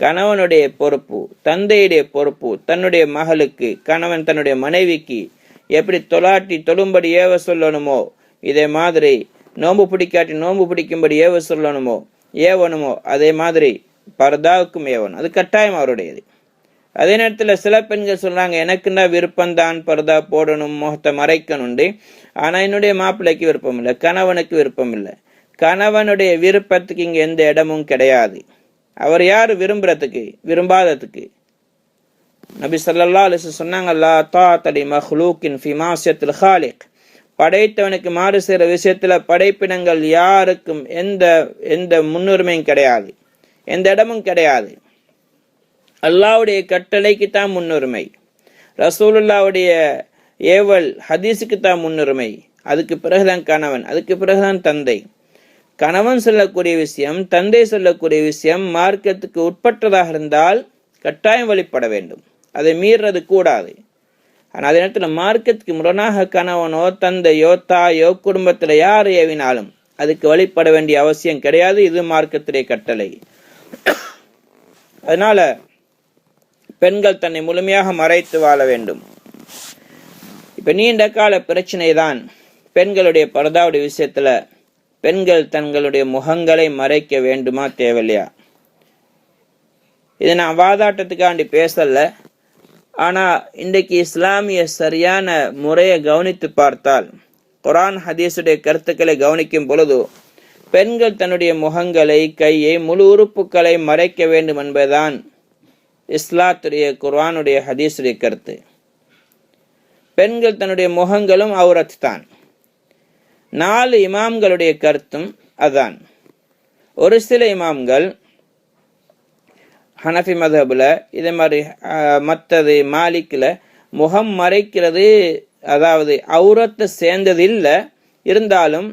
கணவனுடைய பொறுப்பு, தந்தையுடைய பொறுப்பு, தன்னுடைய மகளுக்கு கணவன் தன்னுடைய மனைவிக்கு எப்படி தொழும்படி ஏவ சொல்லணுமோ, இதே மாதிரி நோன்பு பிடிக்காட்டி நோன்பு பிடிக்கும்படி ஏவணுமோ அதே மாதிரி பர்தாவுக்கும் ஏவணும். அது கட்டாயம் அவருடையது. அதே நேரத்தில் சில பெண்கள் சொல்றாங்க, எனக்குன்னா விருப்பம்தான் பர்தா போடணும், முகத்தை மறைக்கணுண்டு, ஆனா என்னுடைய மாப்பிள்ளைக்கு விருப்பம் இல்லை, கணவனுக்கு விருப்பம் இல்லை. கணவனுடைய விருப்பத்துக்கு இங்க எந்த இடமும் கிடையாது. அவர் யாரு விரும்புறதுக்கு, விரும்பாததுக்கு. நபி ஸல்லல்லாஹு அலைஹி வஸல்லம் சொன்னாங்க, லா தாஅத லி மக்லூக்கின் ஃபி மாஸியத்தில் ஹாலிக். படைத்தவனுக்கு மாறு செய்கிற விஷயத்துல படைப்பினங்கள் யாருக்கும் எந்த முன்னுரிமையும் கிடையாது, எந்த இடமும் கிடையாது. அல்லாஹ்வுடைய கட்டளைக்கு தான் முன்னுரிமை, ரசூலுல்லாஹ்வுடைய ஏவல் ஹதீஸுக்கு தான் முன்னுரிமை. அதுக்கு பிறகுதான் கணவன், அதுக்கு பிறகுதான் தந்தை. கணவன் சொல்லக்கூடிய விஷயம், தந்தை சொல்லக்கூடிய விஷயம் மார்க்கத்துக்கு உட்பட்டதாக இருந்தால் கட்டாயம் வழிபட வேண்டும், அதை மீறது கூடாது. ஆனால் அதே நேரத்தில் மார்க்கத்துக்கு முரணாக கணவனோ தந்தையோ தாயோ குடும்பத்தில் யார் ஏவினாலும் அதுக்கு வழிபட வேண்டிய அவசியம் கிடையாது. இது மார்க்கத்திலே கட்டளை. அதனால பெண்கள் தன்னை முழுமையாக மறைத்து வாழ வேண்டும். இப்ப நீண்ட கால பிரச்சனை தான் பெண்களுடைய பர்தாவுடைய விஷயத்துல பெண்கள் தங்களுடைய முகங்களை மறைக்க வேண்டுமா தேவையில்லையா. இதை நான் வாதாட்டத்துக்காண்டி பேசல. ஆனா இன்றைக்கு இஸ்லாமிய சரியான முறையை கவனித்து பார்த்தால், குர்ஆன் ஹதீஸுடைய கருத்துக்களை கவனிக்கும் பொழுது பெண்கள் தன்னுடைய முகங்களை, கையை, முழு உறுப்புகளை மறைக்க வேண்டும் என்பதுதான் இஸ்லாத்துடைய குர்ஆனுடைய ஹதீஸுடைய கருத்து. பெண்கள் தன்னுடைய முகங்களும் அவுரத் தான். 4 இமாம்களுடைய கருத்தும் அதான். ஒரு சில இமாம்கள் ஹனஃபி மதஹ்புல, இதே மாதிரி மற்றது மாலிக்ல முகம் மறைக்கிறது அதாவது அவுரத்தை சேர்ந்தது இல்லை, இருந்தாலும்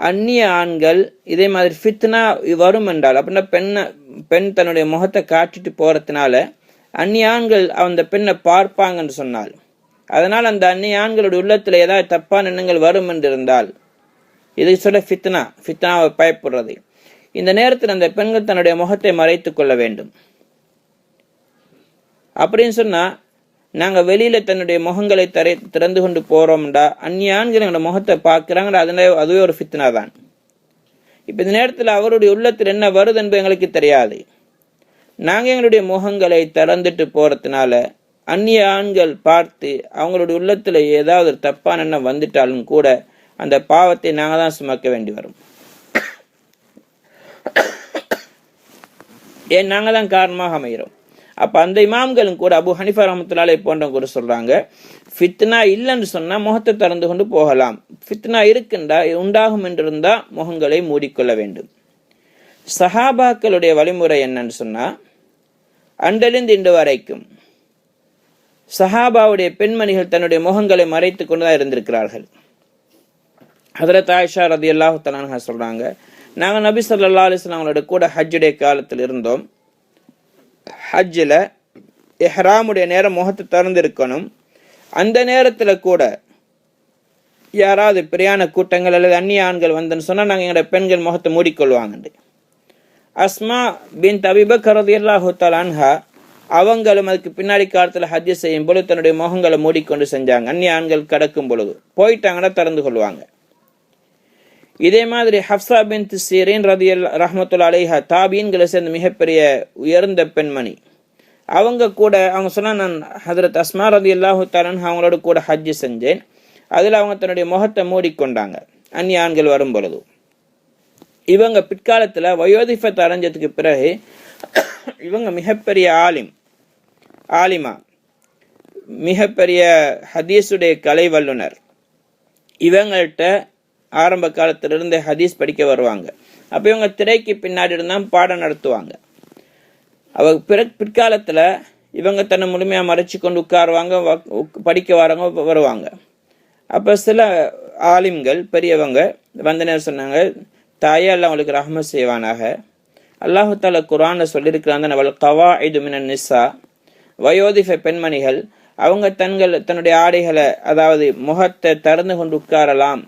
அந்நிய ஆண்கள் இதே மாதிரி ஃபித்னா வரும் என்றால், அப்படின்னா பெண் தன்னுடைய முகத்தை காட்டிட்டு போறதுனால அந்நிய ஆண்கள் அந்த பெண்ணை பார்ப்பாங்கன்னு சொன்னால், அதனால் அந்த அந்நிய ஆண்களுடைய உள்ளத்துல ஏதாவது தப்பான எண்ணங்கள் வரும் என்று இருந்தால், இது சொல்ல ஃபித்னாவை பயப்படுறது. இந்த நேரத்தில் அந்த பெண்கள் தன்னுடைய முகத்தை மறைத்து கொள்ள வேண்டும். அப்படின்னு சொன்னா நாங்க வெளியில தன்னுடைய முகங்களை திறந்து கொண்டு போறோம்டா, அந்நிய ஆண்கள் எங்களோட முகத்தை பார்க்கிறாங்க, அதுவே ஒரு ஃபித்னா தான். இப்ப இந்த நேரத்தில் அவருடைய உள்ளத்தில் என்ன வருது என்பது எங்களுக்கு தெரியாது. நாங்க எங்களுடைய முகங்களை திறந்துட்டு போறதுனால அந்நிய ஆண்கள் பார்த்து அவங்களுடைய உள்ளத்துல ஏதாவது ஒரு தப்பான எண்ணம் வந்துட்டாலும் கூட அந்த பாவத்தை நாங்கள் தான் சுமக்க வேண்டி வரும். ஏன் நாங்கள் தான் காரணமாக அமைகிறோம். அப்போ அந்த இமாம்களும் கூட அபு ஹனிஃபா ரஹ்மத்துல்லாஹி போன்றவங்க கூட சொல்றாங்க, ஃபித்னா இல்லைன்னு சொன்னா முகத்தை திறந்து கொண்டு போகலாம், ஃபித்னா இருக்குண்டா உண்டாகும் என்றிருந்தா முகங்களை மூடிக்கொள்ள வேண்டும். சஹாபாக்களுடைய வழிமுறை என்னன்னு சொன்னா, அன்றிலிருந்து இன்று வரைக்கும் சஹாபாவுடைய பெண்மணிகள் தன்னுடைய முகங்களை மறைத்து கொண்டுதான் இருந்திருக்கிறார்கள். ஹதரத் ஆயிஷா ரலியல்லாஹு தஆலா அன்ஹா சொல்றாங்க, நாங்கள் நபி ஸல்லல்லாஹு அலைஹி வஸல்லம் அவங்களோட கூட ஹஜ்ஜுடைய காலத்தில் இருந்தோம். ஹஜ்ஜில் இஹ்ராமுடைய நேரம் முகத்தை திறந்து இருக்கணும். அந்த நேரத்தில் கூட யாராவது பிரியாண கூட்டங்கள் அல்லது அந்நிய ஆண்கள் வந்தன்னு சொன்னால் நாங்கள் எங்களோட பெண்கள் முகத்தை மூடிக்கொள்வாங்க. அஸ்மா பின் அபீ பக்கர் ரலியல்லாஹு தஆலா அன்ஹா அவங்களும் அதுக்கு பின்னாடி காலத்தில் ஹஜ்ஜு செய்யும் பொழுது தன்னுடைய முகங்களை மூடிக்கொண்டு செஞ்சாங்க. அந்நிய ஆண்கள் கடக்கும் பொழுது போயிட்டாங்கன்னா திறந்து கொள்வாங்க. இதே மாதிரி ஹப்ஸா பின்த் சீரின் ரஹ்மத்துல்லாஹி அலைஹா தாபீன்களை சேர்ந்த மிகப்பெரிய உயர்ந்த பெண்மணி. அவங்க கூட அவங்க சொன்னா, நான் ஹதரத் அஸ்மா ரலியல்லாஹு தஆலா அன்ஹா அவங்களோட கூட ஹஜ்ஜு செஞ்சேன். அதில் அவங்க தன்னுடைய முகத்தை மூடிக்கொண்டாங்க அந்நிய ஆண்கள் வரும் பொழுது. இவங்க பிற்காலத்தில் வயோதிஃபத் அடைஞ்சதுக்கு பிறகு இவங்க மிகப்பெரிய ஆலிமா, மிகப்பெரிய ஹதீஸுடைய கலை வல்லுனர். இவங்கள்ட்ட ஆரம்ப காலத்திலிருந்து ஹதீஸ் படிக்க வருவாங்க. அப்போ இவங்க திரைக்கு பின்னாடி இருந்தால் பாடம் நடத்துவாங்க. பிற்காலத்தில் இவங்க தன்னை முழுமையாக மறைச்சு கொண்டு உட்காருவாங்க, படிக்க வருவாங்க. அப்போ சில ஆலிம்கள் பெரியவங்க வந்தனர் சொன்னாங்க, தாயே அல்லாஹ் அவங்களுக்கு ரஹ்மத் செய்வானாக, அல்லாஹு தஆலா குர்ஆன்ல சொல்லியிருக்கிறாங்க, அவள் கவாயிது மினன் நிஸா, வயோதிஃப பெண்மணிகள் அவங்க தன்னுடைய ஆடைகளை அதாவது முகத்தை திறந்து கொண்டு உட்காரலாம்.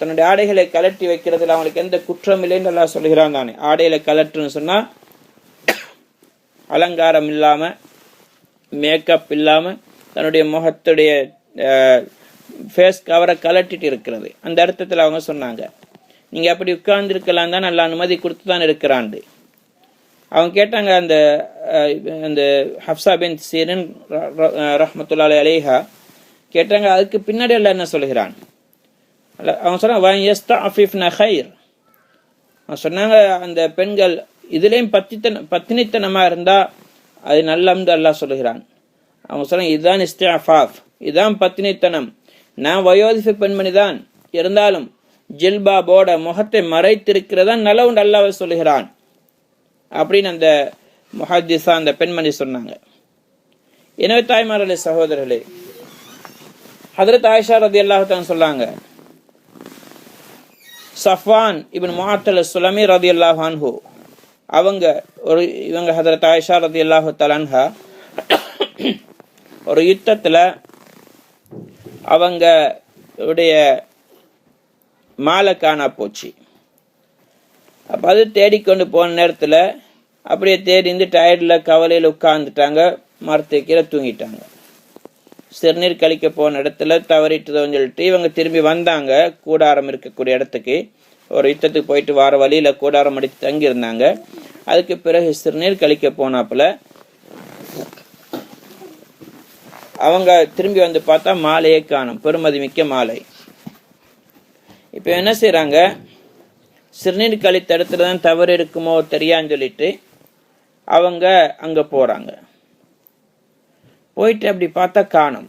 தன்னுடைய ஆடைகளை கலட்டி வைக்கிறதுல அவங்களுக்கு எந்த குற்றம் இல்லைன்னு அல்லாஹ் சொல்லுகிறான் தானே. ஆடையில கலட்டுன்னு சொன்னா அலங்காரம் இல்லாம, மேக்கப் இல்லாம தன்னுடைய முகத்துடைய ஃபேஸ் கவரை கலட்டிட்டு இருக்கிறது. அந்த அர்த்தத்தில் அவங்க சொன்னாங்க, நீங்க அப்படி உட்கார்ந்து இருக்கலாம் தான் நல்லா அனுமதி கொடுத்து தான் இருக்கிறான். அவங்க கேட்டாங்க, அந்த ஹப்ஸா பின்த் சீரின் ரஹ்மத்துல்லாஹி அலைஹா கேட்டாங்க, அதுக்கு பின்னாடி எல்லாம் என்ன சொல்லுகிறான்? அவங்க சொன்னாங்க, அந்த பெண்கள் இதுலேயும் பத்தினித்தனமா இருந்தா அது நல்லம்னு அல்லாஹ் சொல்லுகிறான். அவங்க சொன்னாங்க, இதுதான் இஸ்திஅஃபாஃப், இதுதான் பத்தினித்தனம். நான் வயோதிஃப பெண்மணி தான், இருந்தாலும் ஜில்பாபோட முகத்தை மறைத்திருக்கிறதான் நல்லவுண்டு அல்லாஹ் சொல்லுகிறான் அப்படின்னு அந்த முஹத்திஸா அந்த பெண்மணி சொன்னாங்க. எனவே தாய்மார்களே, சகோதரர்களே, ஹதரத் ஆயிஷா ரலியல்லாஹு தஆலா சொன்னாங்க, சஃப்வான் இப்னு முஅத்தல் சுலமி ரலியல்லாஹு அன்ஹு இவங்க ஹதரத் ஆயிஷா ரலியல்லாஹு தஆலா அன்ஹா ஒரு யுத்தத்துல அவங்க உடைய மாலை காணா போச்சு. அப்ப அது தேடிக்கொண்டு போன நேரத்துல அப்படியே தேடிந்து டயர்ட்ல கவலையில உட்கார்ந்துட்டாங்க, மரத்தை கீழே தூங்கிட்டாங்க. சிறுநீர் கழிக்க போன இடத்துல தவறிட்டுதோன்னு சொல்லிட்டு இவங்க திரும்பி வந்தாங்க கூடாரம் இருக்கக்கூடிய இடத்துக்கு. ஒரு யுத்தத்துக்கு போயிட்டு வர வழியில கூடாரம் அடித்து தங்கி இருந்தாங்க. அதுக்கு பிறகு சிறுநீர் கழிக்க போனாப்புல அவங்க திரும்பி வந்து பார்த்தா மாலையே காணும், பெருமதி மிக்க மாலை. இப்ப என்ன செய்யறாங்க, சிறுநீர் கழித்த இடத்துல தான் தவறு இருக்குமோ தெரியான்னு சொல்லிட்டு அவங்க அங்க போறாங்க. போயிட்டு அப்படி பார்த்தா காணும்.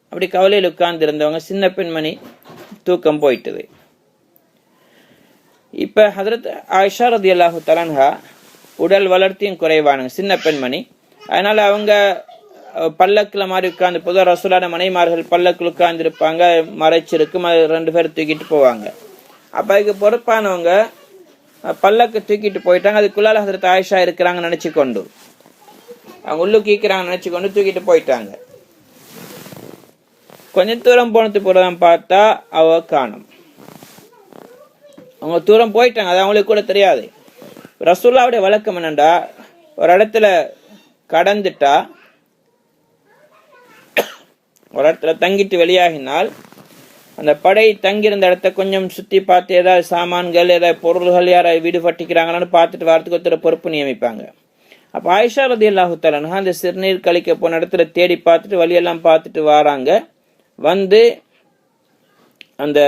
அப்படி கவலையில் உட்கார்ந்து இருந்தவங்க சின்ன பெண்மணி தூக்கம் போயிட்டது. இப்ப ஹதரத் ஆயிஷா ரலியல்லாஹு தஆலா அன்ஹா உடல் வளர்த்தியும் குறைவான சின்ன பெண்மணி. அதனால அவங்க பல்லக்குல மாதிரி உட்கார்ந்து, பொதுவாக ரசூலான மனைமார்கள் பல்லக்குல உட்கார்ந்து இருப்பாங்க, மறைச்சிருக்கும், 2 பேர் தூக்கிட்டு போவாங்க. அப்ப அதுக்கு பொறுப்பானவங்க பல்லக்கு தூக்கிட்டு போயிட்டாங்க. அதுக்குள்ளால ஹதரத் ஆயிஷா இருக்கிறாங்க நினைச்சு கொண்டு, அவங்க உள்ளுக்கு ஈக்கிறாங்க நினைச்சு கொண்டு தூக்கிட்டு போயிட்டாங்க. கொஞ்சம் தூரம் போனதுக்கு பிறகு பார்த்தா அவ காணும். அவங்க தூரம் போயிட்டாங்க, அது அவங்களுக்கு கூட தெரியாது. ரசூலுல்லாஹ்வுடைய வழக்கம் என்னண்டா, ஒரு இடத்துல கடந்துட்டா, ஒரு இடத்துல தங்கிட்டு வெளியாகினால் அந்த படை தங்கியிருந்த இடத்த கொஞ்சம் சுத்தி பார்த்து ஏதாவது சாமான்கள் ஏதாவது பொருள்கள் யாராவது வீடு பட்டிக்கிறாங்களான்னு பார்த்துட்டு வாரத்துக்கு ஒருத்தர் பொறுப்பு நியமிப்பாங்க. அப்ப ஆயிஷா ரலியல்லாஹு தஆலா அன்ஹா அந்த சிறுநீர் கழிக்க போன இடத்துல தேடி பார்த்துட்டு வழியெல்லாம் பார்த்துட்டு வராங்க. வந்து அந்த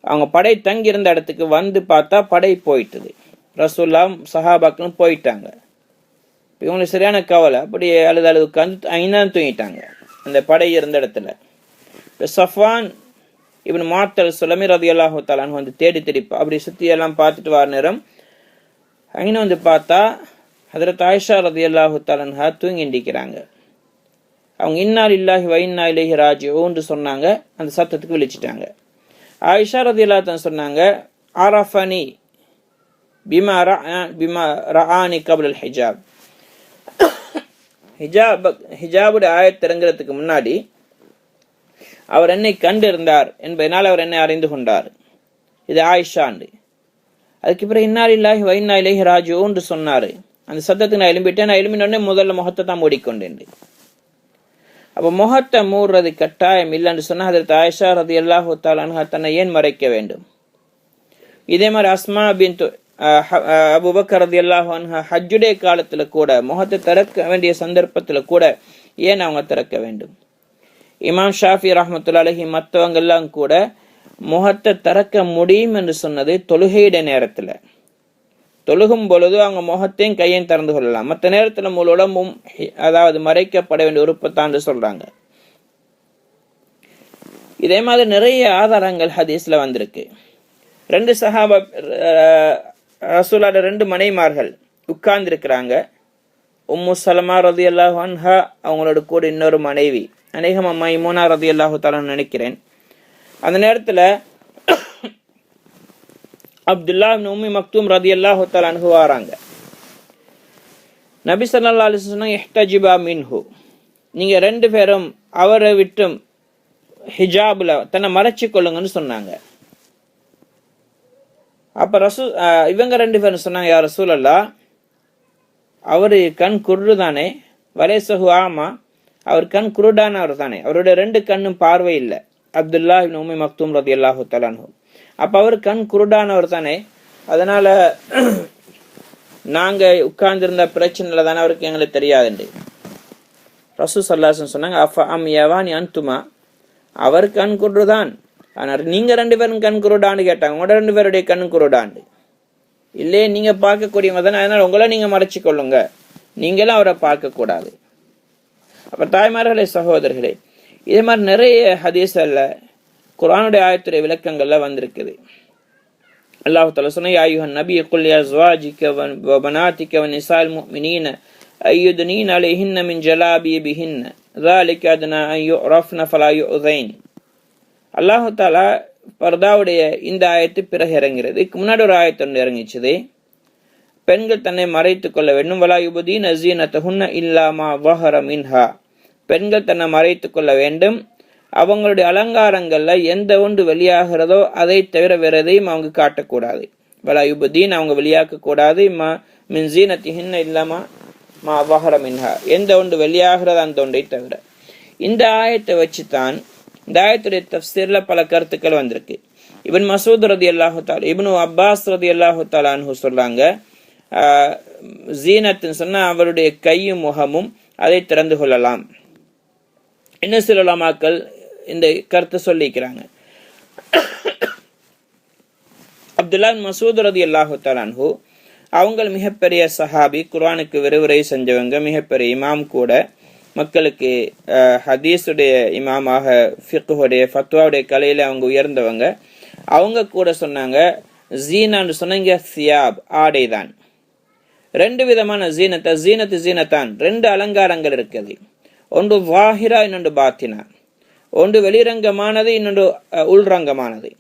அவங்க படை தங்கியிருந்த இடத்துக்கு வந்து பார்த்தா படை போயிட்டுது. ரசூல்லா சஹாபாக்களும் போயிட்டாங்க. இவங்களுக்கு சரியான கவலை, அப்படியே அழுது உட்காந்து ஐநான் தூங்கிட்டாங்க அந்த படை இருந்த இடத்துல. சஃப்வான் இப்னு முஅத்தல் சுலமி ரலியல்லாஹு தஆலா வந்து தேடி அப்படி சுற்றி எல்லாம் பார்த்துட்டு வர நேரம் ஐனா வந்து பார்த்தா ஹஜ்ரத் ஆயிஷா ரலியல்லாஹு தஆலா தூங்கிண்டிருக்கிறாங்க. அவங்க இன்னா லில்லாஹி வ இன்னா இலைஹி ராஜிஊன் சொன்னாங்க. அந்த சத்தத்துக்கு விழிச்சிட்டாங்க. ஆயிஷா ரலியல்லாஹு தஆலா சொன்னாங்க, அரஃபனி பிமா ரஆனி கப்ல ஹிஜாப். ஹிஜாபுடைய ஆயத் இறங்குறதுக்கு முன்னாடி அவர் என்னை கண்டிருந்தார் என்பதனால் அவர் என்னை அறிந்து கொண்டார். இது ஆயிஷாண்டு. அதுக்கு பிறகு இன்னா லில்லாஹி வ இன்னா இலைஹி ராஜிஊன் சொன்னாரு. அந்த சத்தத்துக்கு நான் எழும்பிட்டேன். நான் எழும்பினோடனே முதல்ல முகத்தை தான் மூடிக்கொண்டேன். அப்போ முகத்தை மூடுறது கட்டாயம் இல்லைன்னு சொன்னா ஹஜ்ரத் ஆயிஷா ரலியல்லாஹு தஆலா அன்ஹா தன்னை ஏன் மறைக்க வேண்டும்? இதே மாதிரி அஸ்மா பின்த் அபூபக்கர் ரலியல்லாஹு அன்ஹா ஹஜ்ஜுடைய காலத்துல கூட முகத்தை திறக்க வேண்டிய சந்தர்ப்பத்துல கூட ஏன் அவங்க திறக்க வேண்டும்? இமாம் ஷாஃபி ரஹ்மத்துல்லாஹி அலைஹி மற்றவங்க எல்லாம் கூட முகத்தை திறக்க முடியும் என்று சொன்னது தொழுகையிட நேரத்துல. தொழுகும் பொழுது அவங்க முகத்தையும் கையையும் திறந்து கொள்ளலாம். மற்ற நேரத்துல முழு உடம்பும் அதாவது மறைக்கப்பட வேண்டிய உறுப்பத்தான் சொல்றாங்க. இதே மாதிரி நிறைய ஆதாரங்கள் ஹதீஸ்ல வந்திருக்கு. 2 சஹாபா ரசூலோட 2 மனைமார்கள் உட்கார்ந்து இருக்கிறாங்க. உம்மு சலமா ரலியல்லாஹு அன்ஹா அவங்களோட கூட இன்னொரு மனைவி, அநேகமா மைமூனா ரலியல்லாஹு தஆலா நினைக்கிறேன். அந்த நேரத்துல அப்துல்லா இப்னு உம்மி மக்தூம் ரலியல்லாஹு தஆலா அன்ஹு வராங்க. நபி ஸல்லல்லாஹு அலைஹி வஸல்லம் இஹ்தஜிபா மின்ஹு, நீங்க 2 பேரும் அவரை விட்டு ஹிஜாப்ல தன்னை மறைச்சு கொள்ளுங்கன்னு சொன்னாங்க. அப்ப இவங்க 2 பேரும் சொன்னாங்க, யா ரசூலல்லாஹ், அவரு கண் குருடு தானே, வலைசஹு ஆமா, அவர் கண் குருடானவர் தானே, அவருடைய 2 கண்ணும் பார்வை இல்லை. அப்துல்லா இப்னு உம்மி மக்தூம் ரலியல்லாஹு தஆலா அன்ஹு. அப்ப அவர் கண் குருடானவர் தானே, அதனால நாங்க உட்கார்ந்திருந்த பிரச்சனைல தானே அவருக்கு எங்களுக்கு தெரியாதுண்டு. ரசூல் ஸல்லல்லாஹு அலைஹி வஸல்லம் சொன்னாங்க, அஃப அம் யவானி அன்துமா, அவர் கண் குருடான், ஆனால் நீங்க 2 பேரும் கண் குருடான்னு கேட்டாங்க. உங்களோட 2 பேருடைய கண் குருடாண்டு இல்லையே, நீங்க பார்க்கக்கூடியவங்க தானே, அதனால உங்களை நீங்க மறைச்சு கொள்ளுங்க, நீங்களும் அவரை பார்க்க கூடாது. அப்ப தாய்மார்களே, சகோதரர்களே, இதே மாதிரி நிறைய ஹதீஸ்ல குர்ஆனுடைய ஆயத்துடைய விளக்கங்கள்ல வந்திருக்குது. அல்லாஹ் தஆலா சொன்னா, யா அய்யுஹன் நபி குல் யா அஸ்வாஜிக வ பனாதிக வ நிசால் முஃமினீன அய்யுத்னீன அலைஹின்ன மின் ஜலாபிபிஹின்ன ذلك adna an yu'rafna fala yu'zain. அல்லாஹ் தஆலா பர்தாவுடைய இந்த ஆயத்து பிறகு இறங்கிறது. இதுக்கு முன்னாடி ஒரு ஆயத்து ஒன்று இறங்கிச்சது, பெண்கள் தன்னை மறைத்துக் கொள்ள வேண்டும். வலா யுபதீன ஸீனத்தஹுன்ன இல்லா மா ظஹர மின்ஹா, பெண்கள் தன்னை மறைத்துக் கொள்ள வேண்டும், அவங்களுடைய அலங்காரங்கள்ல எந்த ஒன்று வெளியாகிறதோ அதை தவிர வேற எதையும் அவங்க காட்டக்கூடாது. வலா யுபதீன், அவங்க வெளியாக்க கூடாது. மின் ஸீனத்திஹின்ன இல்லா மா ظஹர மின்ஹா, எந்த ஒன்று வெளியாகிறது அந்த ஒன்றை தவிர. இந்த ஆயத்தை வச்சுதான் இந்த ஆயத்துடைய தஃப்சீர்ல பல கருத்துக்கள் வந்திருக்கு. இப்னு மஸ்ஊத் ரலியல்லாஹு தஆலா, இப்னு அப்பாஸ் ரலியல்லாஹு தஆலா அன்ஹு சொல்றாங்க, ஜீனத்துன்னு சொன்னா அவருடைய கையும் முகமும் அதை திறந்து கொள்ளலாம். இன்னும் சில உலமாக்கள் இந்த கருத்தை சொல்லிக்கிறாங்க. அப்துல்லா இப்னு மஸ்ஊத் ரலியல்லாஹு தஆலா அன்ஹு அவங்க மிகப்பெரிய சஹாபி, குர்ஆனுக்கு விரிவுரை செஞ்சவங்க, மிகப்பெரிய இமாம் கூட, மக்களுக்கு ஹதீஸுடைய இமாமாக, ஃபிக்ஹுடைய ஃபத்வாவுடைய கலையில அவங்க உயர்ந்தவங்க. அவங்க கூட சொன்னாங்க, ஜீனான்னு சொன்னாங்க சியாப், ஆடை தான். 2 விதமான ஜீனத்தான், 2 அலங்காரங்கள் இருக்குது. ஒன்று வாஹிரா, இன்னொன்று பாத்தினா. ஒன்று வெளிரங்கமானது, இன்னொன்று உள்ரங்கமானது.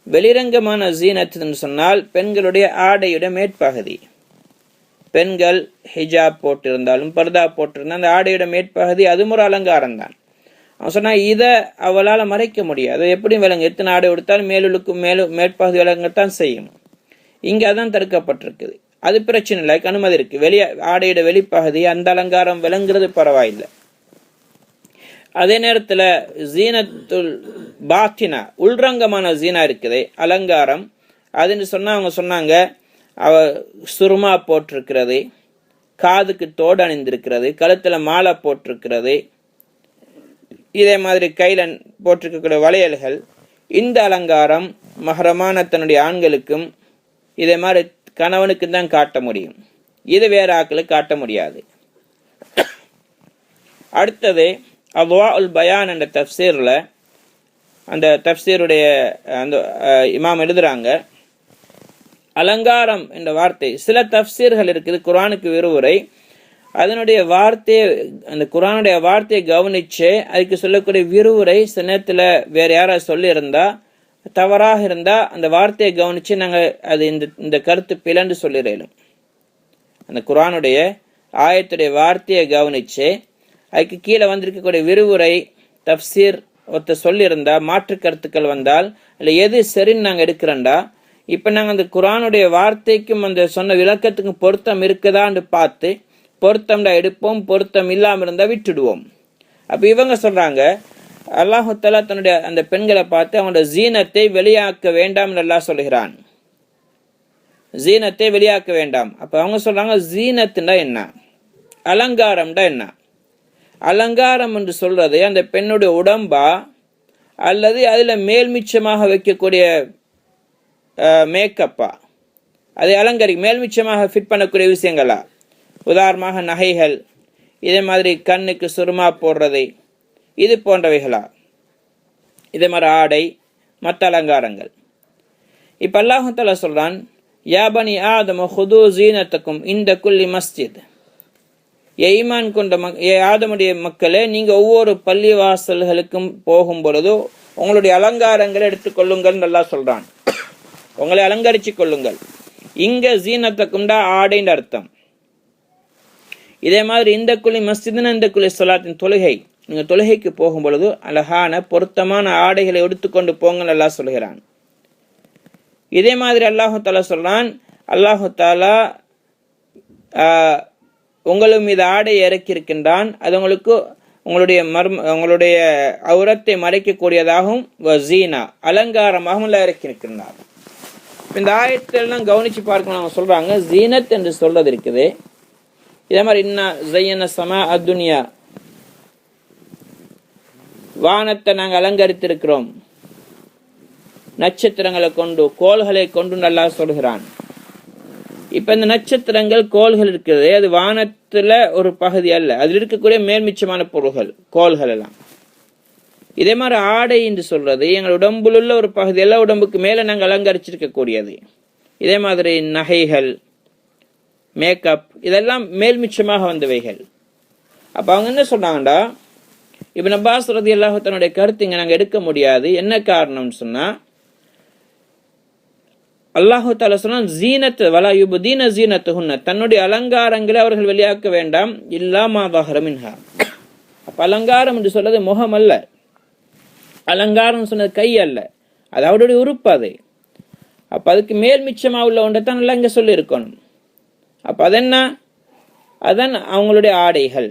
வெளிரங்கமான ஜீனத்துன்னு சொன்னால் பெண்களுடைய ஆடையுடைய மேற்பகுதி. பெண்கள் ஹிஜாப் போட்டிருந்தாலும் பர்தா போட்டிருந்தா அந்த ஆடையோட மேற்பகுதி அதுவும் ஒரு அலங்காரம் தான். அவன் சொன்னா இதை அவளால் மறைக்க முடியாது, எப்படி விலங்கு எத்தனை ஆடை கொடுத்தாலும் மேலுக்கும் மேற்பகுதி விலங்கத்தான் செய்யும். இங்க அதான் தடுக்கப்பட்டிருக்குது. அது பிரச்சனை இல்லை, அனுமதி இருக்கு. ஆடையோட வெளிப்பகுதி அந்த அலங்காரம் விளங்குறது பரவாயில்லை. அதே நேரத்துல ஜீனத்துல் பாத்தினா, உள்ரங்கமான ஜீனா இருக்குது அலங்காரம், அதுன்னு சொன்னா அவங்க சொன்னாங்க, அவ சுருமா போட்டிருக்கிறது, காதுக்கு தோடு அணிந்திருக்கிறது, கழுத்துல மாலை போட்டிருக்கிறது, இதே மாதிரி கையில் போட்டிருக்கக்கூடிய வளையல்கள், இந்த அலங்காரம் மஹரமான தன்னுடைய ஆண்களுக்கும் இதே மாதிரி கணவனுக்கு தான் காட்ட முடியும். இது வேற ஆக்களுக்கு காட்ட முடியாது. அடுத்தது அத்வாஉல் பயான் என்ற தஃப்சீரில், அந்த தஃப்சீருடைய அந்த இமாம் எழுதுறாங்க, அலங்காரம் என்ற வார்த்தை சில தஃப்சீர்கள் இருக்குது குர்ஆனுக்கு விரிவுரை, அதனுடைய வார்த்தையை அந்த குர்ஆனுடைய வார்த்தையை கவனிச்சு அதுக்கு சொல்லக்கூடிய விரிவுரை சில நேரத்தில் வேற யாராவது சொல்லியிருந்தா தவறாக இருந்தா அந்த வார்த்தையை கவனிச்சு நாங்கள் அது இந்த கருத்து பிளந்து சொல்லிடலும். அந்த குர்ஆனுடைய ஆயத்துடைய வார்த்தையை கவனிச்சு அதுக்கு கீழே வந்திருக்கக்கூடிய விரிவுரை தஃப்சீர் ஒருத்தர் சொல்லியிருந்தா மாற்று கருத்துக்கள் வந்தால் இல்லை எது சரின்னு நாங்கள் எடுக்கிறோண்டா, இப்போ நாங்கள் அந்த குர்ஆனுடைய வார்த்தைக்கும் அந்த சொன்ன விளக்கத்துக்கும் பொருத்தம் இருக்குதான்னு பார்த்து பொருத்தம்டா எடுப்போம், பொருத்தம் இல்லாமல் இருந்தால் விட்டுடுவோம். அப்போ இவங்க சொல்றாங்க அல்லாஹு தஆலா தன்னுடைய அந்த பெண்களை பார்த்து அவங்களோட ஜீனத்தை வெளியாக்க வேண்டாம் அல்லாஹ் சொல்கிறான். ஜீனத்தை வெளியாக்க வேண்டாம். அப்போ அவங்க சொல்றாங்க ஜீனத்துண்டா என்ன, அலங்காரம்டா என்ன? அலங்காரம் என்று சொல்றது அந்த பெண்ணுடைய உடம்பா அல்லது அதில் மேல்மிச்சமாக வைக்கக்கூடிய மேக்கப்பா, அதை மேல்மிச்சமாக ஃபிட் பண்ணக்கூடிய விஷயங்களா? உதாரணமாக நகைகள், இதே மாதிரி கண்ணுக்கு சுருமா போடுறது, இது போன்றவைகளா? இதே மாதிரி ஆடை, மற்ற அலங்காரங்கள். இப்ப அல்லாஹ் தஆலா சொல்றான், யா பனி ஆதம ஹுது ஜீனத்தக்கும் இந்த குல்லி மஸ்ஜித். ஈமான் கொண்ட ஆதமுடைய மக்களே, நீங்க ஒவ்வொரு பள்ளி வாசல்களுக்கும் போகும் பொழுது உங்களுடைய அலங்காரங்களை எடுத்துக்கொள்ளுங்கள் அல்லாஹ் சொல்றான். உங்களை அலங்கரிச்சு கொள்ளுங்கள். இங்க ஜீனத்தக்கும்டா ஆடைன்ற அர்த்தம். இதே மாதிரி இந்த குலி மஸ்ஜித்னா இந்த குலி ஸலாத்தின் தொழுகை, நீங்க தொழுகைக்கு போகும் பொழுது அழகான பொருத்தமான ஆடைகளை எடுத்துக்கொண்டு போங்கள் அல்லாஹ் சொல்கிறான். இதே மாதிரி அல்லாஹு தஆலா சொல்றான், அல்லாஹு தஆலா உங்களும் மீது ஆடை இறக்கி இருக்கின்றான், அது உங்களுக்கு உங்களுடைய அவுரத்தை மறைக்கக்கூடியதாகவும் வஸீனா அலங்காரமாகவும் இறக்கி இருக்கின்றான். இந்த ஆயத்தெல்லாம் கவனிச்சு பார்க்கணும். அவங்க சொல்றாங்க ஜீனத் என்று சொல்றது இருக்குது. இதே மாதிரி இன்னா ஸய்யன ஸமா அத்துன்யா, வானத்தை நாங்கள் அலங்கரித்திருக்கிறோம் நட்சத்திரங்களை கொண்டு, கோள்களை கொண்டு அல்லாஹ் சொல்கிறான். இப்ப இந்த நட்சத்திரங்கள் கோள்கள் இருக்குது, அது வானத்துல ஒரு பகுதி அல்ல, அதில் இருக்கக்கூடிய மேல்மிச்சமான பொருள்கள் கோள்கள் எல்லாம். இதே மாதிரி ஆடை என்று சொல்றது எங்கள் உடம்புல உள்ள ஒரு பகுதி, எல்லா உடம்புக்கு மேல நாங்கள் அலங்கரிச்சிருக்க கூடியது. இதே மாதிரி நகைகள், மேக்கப், இதெல்லாம் மேல்மிச்சமாக வந்தவைகள். அப்ப அவங்க என்ன சொன்னாங்கடா, இப்னு அப்பாஸ் ரலியல்லாஹு தன்னுடைய கருத்து இங்க நாங்கள் எடுக்க முடியாது. என்ன காரணம்னு சொன்னா, அல்லாஹு தஆலா சொன்னான் ஜீனத் வலா யுப்தீன ஜீனத்துஹுன்ன, தன்னுடைய அலங்காரங்களை அவர்கள் வெளியாக்க வேண்டாம், இல்லா மா ظهر منها. அப்ப அலங்காரம் என்று சொல்றது முகம் அல்ல, அலங்காரம் சொன்னது கை அல்ல, அது அவருடைய உறுப்பு. அது அப்ப அதுக்கு மேல் மிச்சமா உள்ள ஒன்றை தான் நல்லா இங்க சொல்லி இருக்கணும். அப்ப அதென்ன, அதான் அவங்களுடைய ஆடைகள்.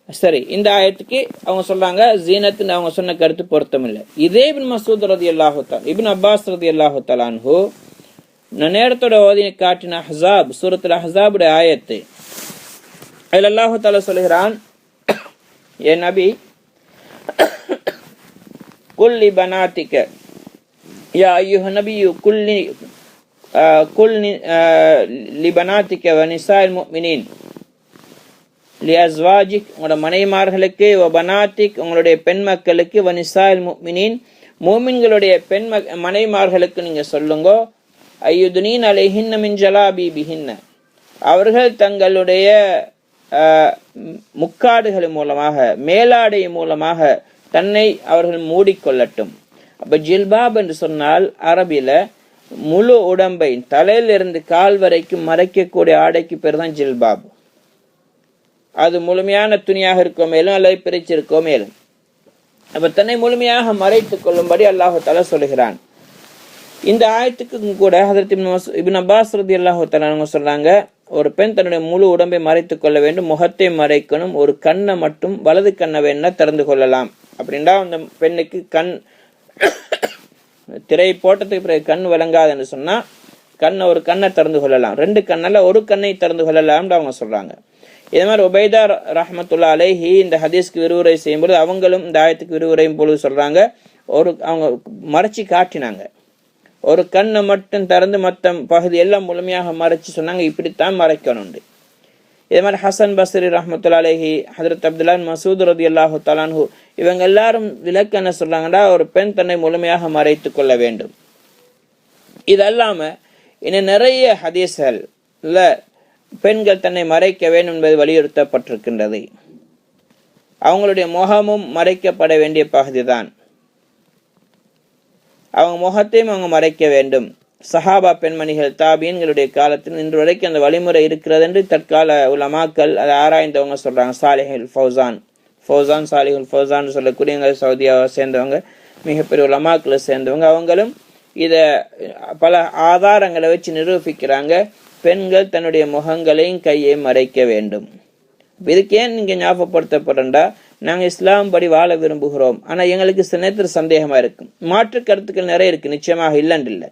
சரி, இந்த ஆயத்துக்கு அவங்க சொல்றாங்க ஜீனத்துன்னு அவங்க சொன்ன கருத்து பொருத்தம் இல்லை. இதே இப்னு மஸ்ஊத் ரலியல்லாஹு தஆலா, இப்னு அப்பாஸ் ரலியல்லாஹு தஆலா அன்ஹு நேரத்தோட ஓதி காட்டின அஹ்ஸாப், சூரத்துல் அஹ்ஸாபுடைய ஆயத்து, அதில் அல்லாஹு தஆலா சொல்கிறான், ஏ நபி குல்லி பனாத்திக யா அய்யுஹன் நபியு குல்லி லிபனாத்திக வ நிசாஇல் முஃமினீன் லிஅஸ்வாஜிக், உங்களோட மனைவிமார்களுக்கு, வ பனாத்திக் உங்களுடைய பெண் மக்களுக்கு, வ நிசாஇல் முஃமினீன் மூமின்களுடைய பெண் மனைவிமார்களுக்கு நீங்க சொல்லுங்க, அய்யுதுனீன் அலைஹின்ன மின் ஜலாபிபிஹின்ன, அவர்கள் தங்களுடைய முக்காடுகள் மூலமாக, மேலாடை மூலமாக தன்னை அவர்கள் மூடிக்கொள்ளட்டும். அப்ப ஜில்பாப் என்று சொன்னால் அரபில முழு உடம்பை தலையிலிருந்து கால் வரைக்கும் மறைக்கக்கூடிய ஆடைக்கு பேர் தான் ஜில்பாப். அது முழுமையான துணியாக இருக்கோ மேலும் அல்லது பிரிச்சிருக்கோ மேலும், அப்ப தன்னை முழுமையாக மறைத்துக் கொள்ளும்படி அல்லாஹு தஆலா சொல்கிறான். இந்த ஆயத்துக்கு கூட ஹஜ்ரத் இப்னு அப்பாஸ் ரலியல்லாஹு தஆலா சொல்றாங்க, ஒரு பெண் தன்னுடைய முழு உடம்பை மறைத்துக் கொள்ள வேண்டும், முகத்தை மறைக்கணும், ஒரு கண்ணை மட்டும் வலது கண்ணை வேணா திறந்து கொள்ளலாம். அப்படின்னா அந்த பெண்ணுக்கு கண் திரை போட்டதுக்கு பிறகு கண் விளங்காதுன்னு சொன்னா ஒரு கண்ணை திறந்து கொள்ளலாம், ரெண்டு கண்ணால ஒரு கண்ணை திறந்து கொள்ளலாம் அவங்க சொல்றாங்க. இதே மாதிரி உபைதா ரஹ்மத்துல்லாஹி அலைஹி இந்த ஹதீஸ்க்கு விரிவுரை செய்யும்போது அவங்களும் இந்த ஆயத்துக்கு விரிவுரையும் பொழுது சொல்றாங்க, அவங்க மறைச்சி காட்டினாங்க, ஒரு கண்ணை மட்டும் திறந்து மற்ற பகுதி எல்லாம் முழுமையாக மறைச்சு சொன்னாங்க, இப்படித்தான் மறைக்கணும். இதே மாதிரி ஹசன் பஸ்ரி ரஹ்மத்துல்லாஹி அலைஹி, ஹஜ்ரத் அப்துல்லா மசூத் ரலியல்லாஹு தஆலா அன்ஹு இவங்க எல்லாரும் விளக்க என்ன சொல்றாங்கன்னா, ஒரு பெண் தன்னை முழுமையாக மறைத்து கொள்ள வேண்டும். இது அல்லாம இன்னும் நிறைய ஹதீஸ்கள்ல பெண்கள் தன்னை மறைக்க வேண்டும் என்பது வலியுறுத்தப்பட்டிருக்கின்றது. அவங்களுடைய முகமும் மறைக்கப்பட வேண்டிய பகுதி தான், அவங்க முகத்தையும் அவங்க மறைக்க வேண்டும். சஹாபா பெண்மணிகள் தாபியன்களுடைய காலத்தில் இன்று வரைக்கும் அந்த வழிமுறை இருக்கிறது என்று தற்கால உலமாக்கள் அதை ஆராய்ந்தவங்க சொல்றாங்க. ஃபௌசான் சாலிஹுல் ஃபௌசான் சொல்லக்கூடிய சவுதியாவை சேர்ந்தவங்க, மிகப்பெரிய உலமாக்களை சேர்ந்தவங்க, அவங்களும் இதை பல ஆதாரங்களை வச்சு நிரூபிக்கிறாங்க, பெண்கள் தன்னுடைய முகங்களையும் கையையும் மறைக்க வேண்டும். இதுக்கு ஏன் நீங்க ஞாபகப்படுத்தப்படுறா, நாங்க இஸ்லாம் படி வாழ விரும்புகிறோம், ஆனா எங்களுக்கு சில நேரத்தில் சந்தேகமா இருக்கும். மாற்று கருத்துக்கள் நிறைய இருக்கு, நிச்சயமாக இல்லைன்னு இல்லை.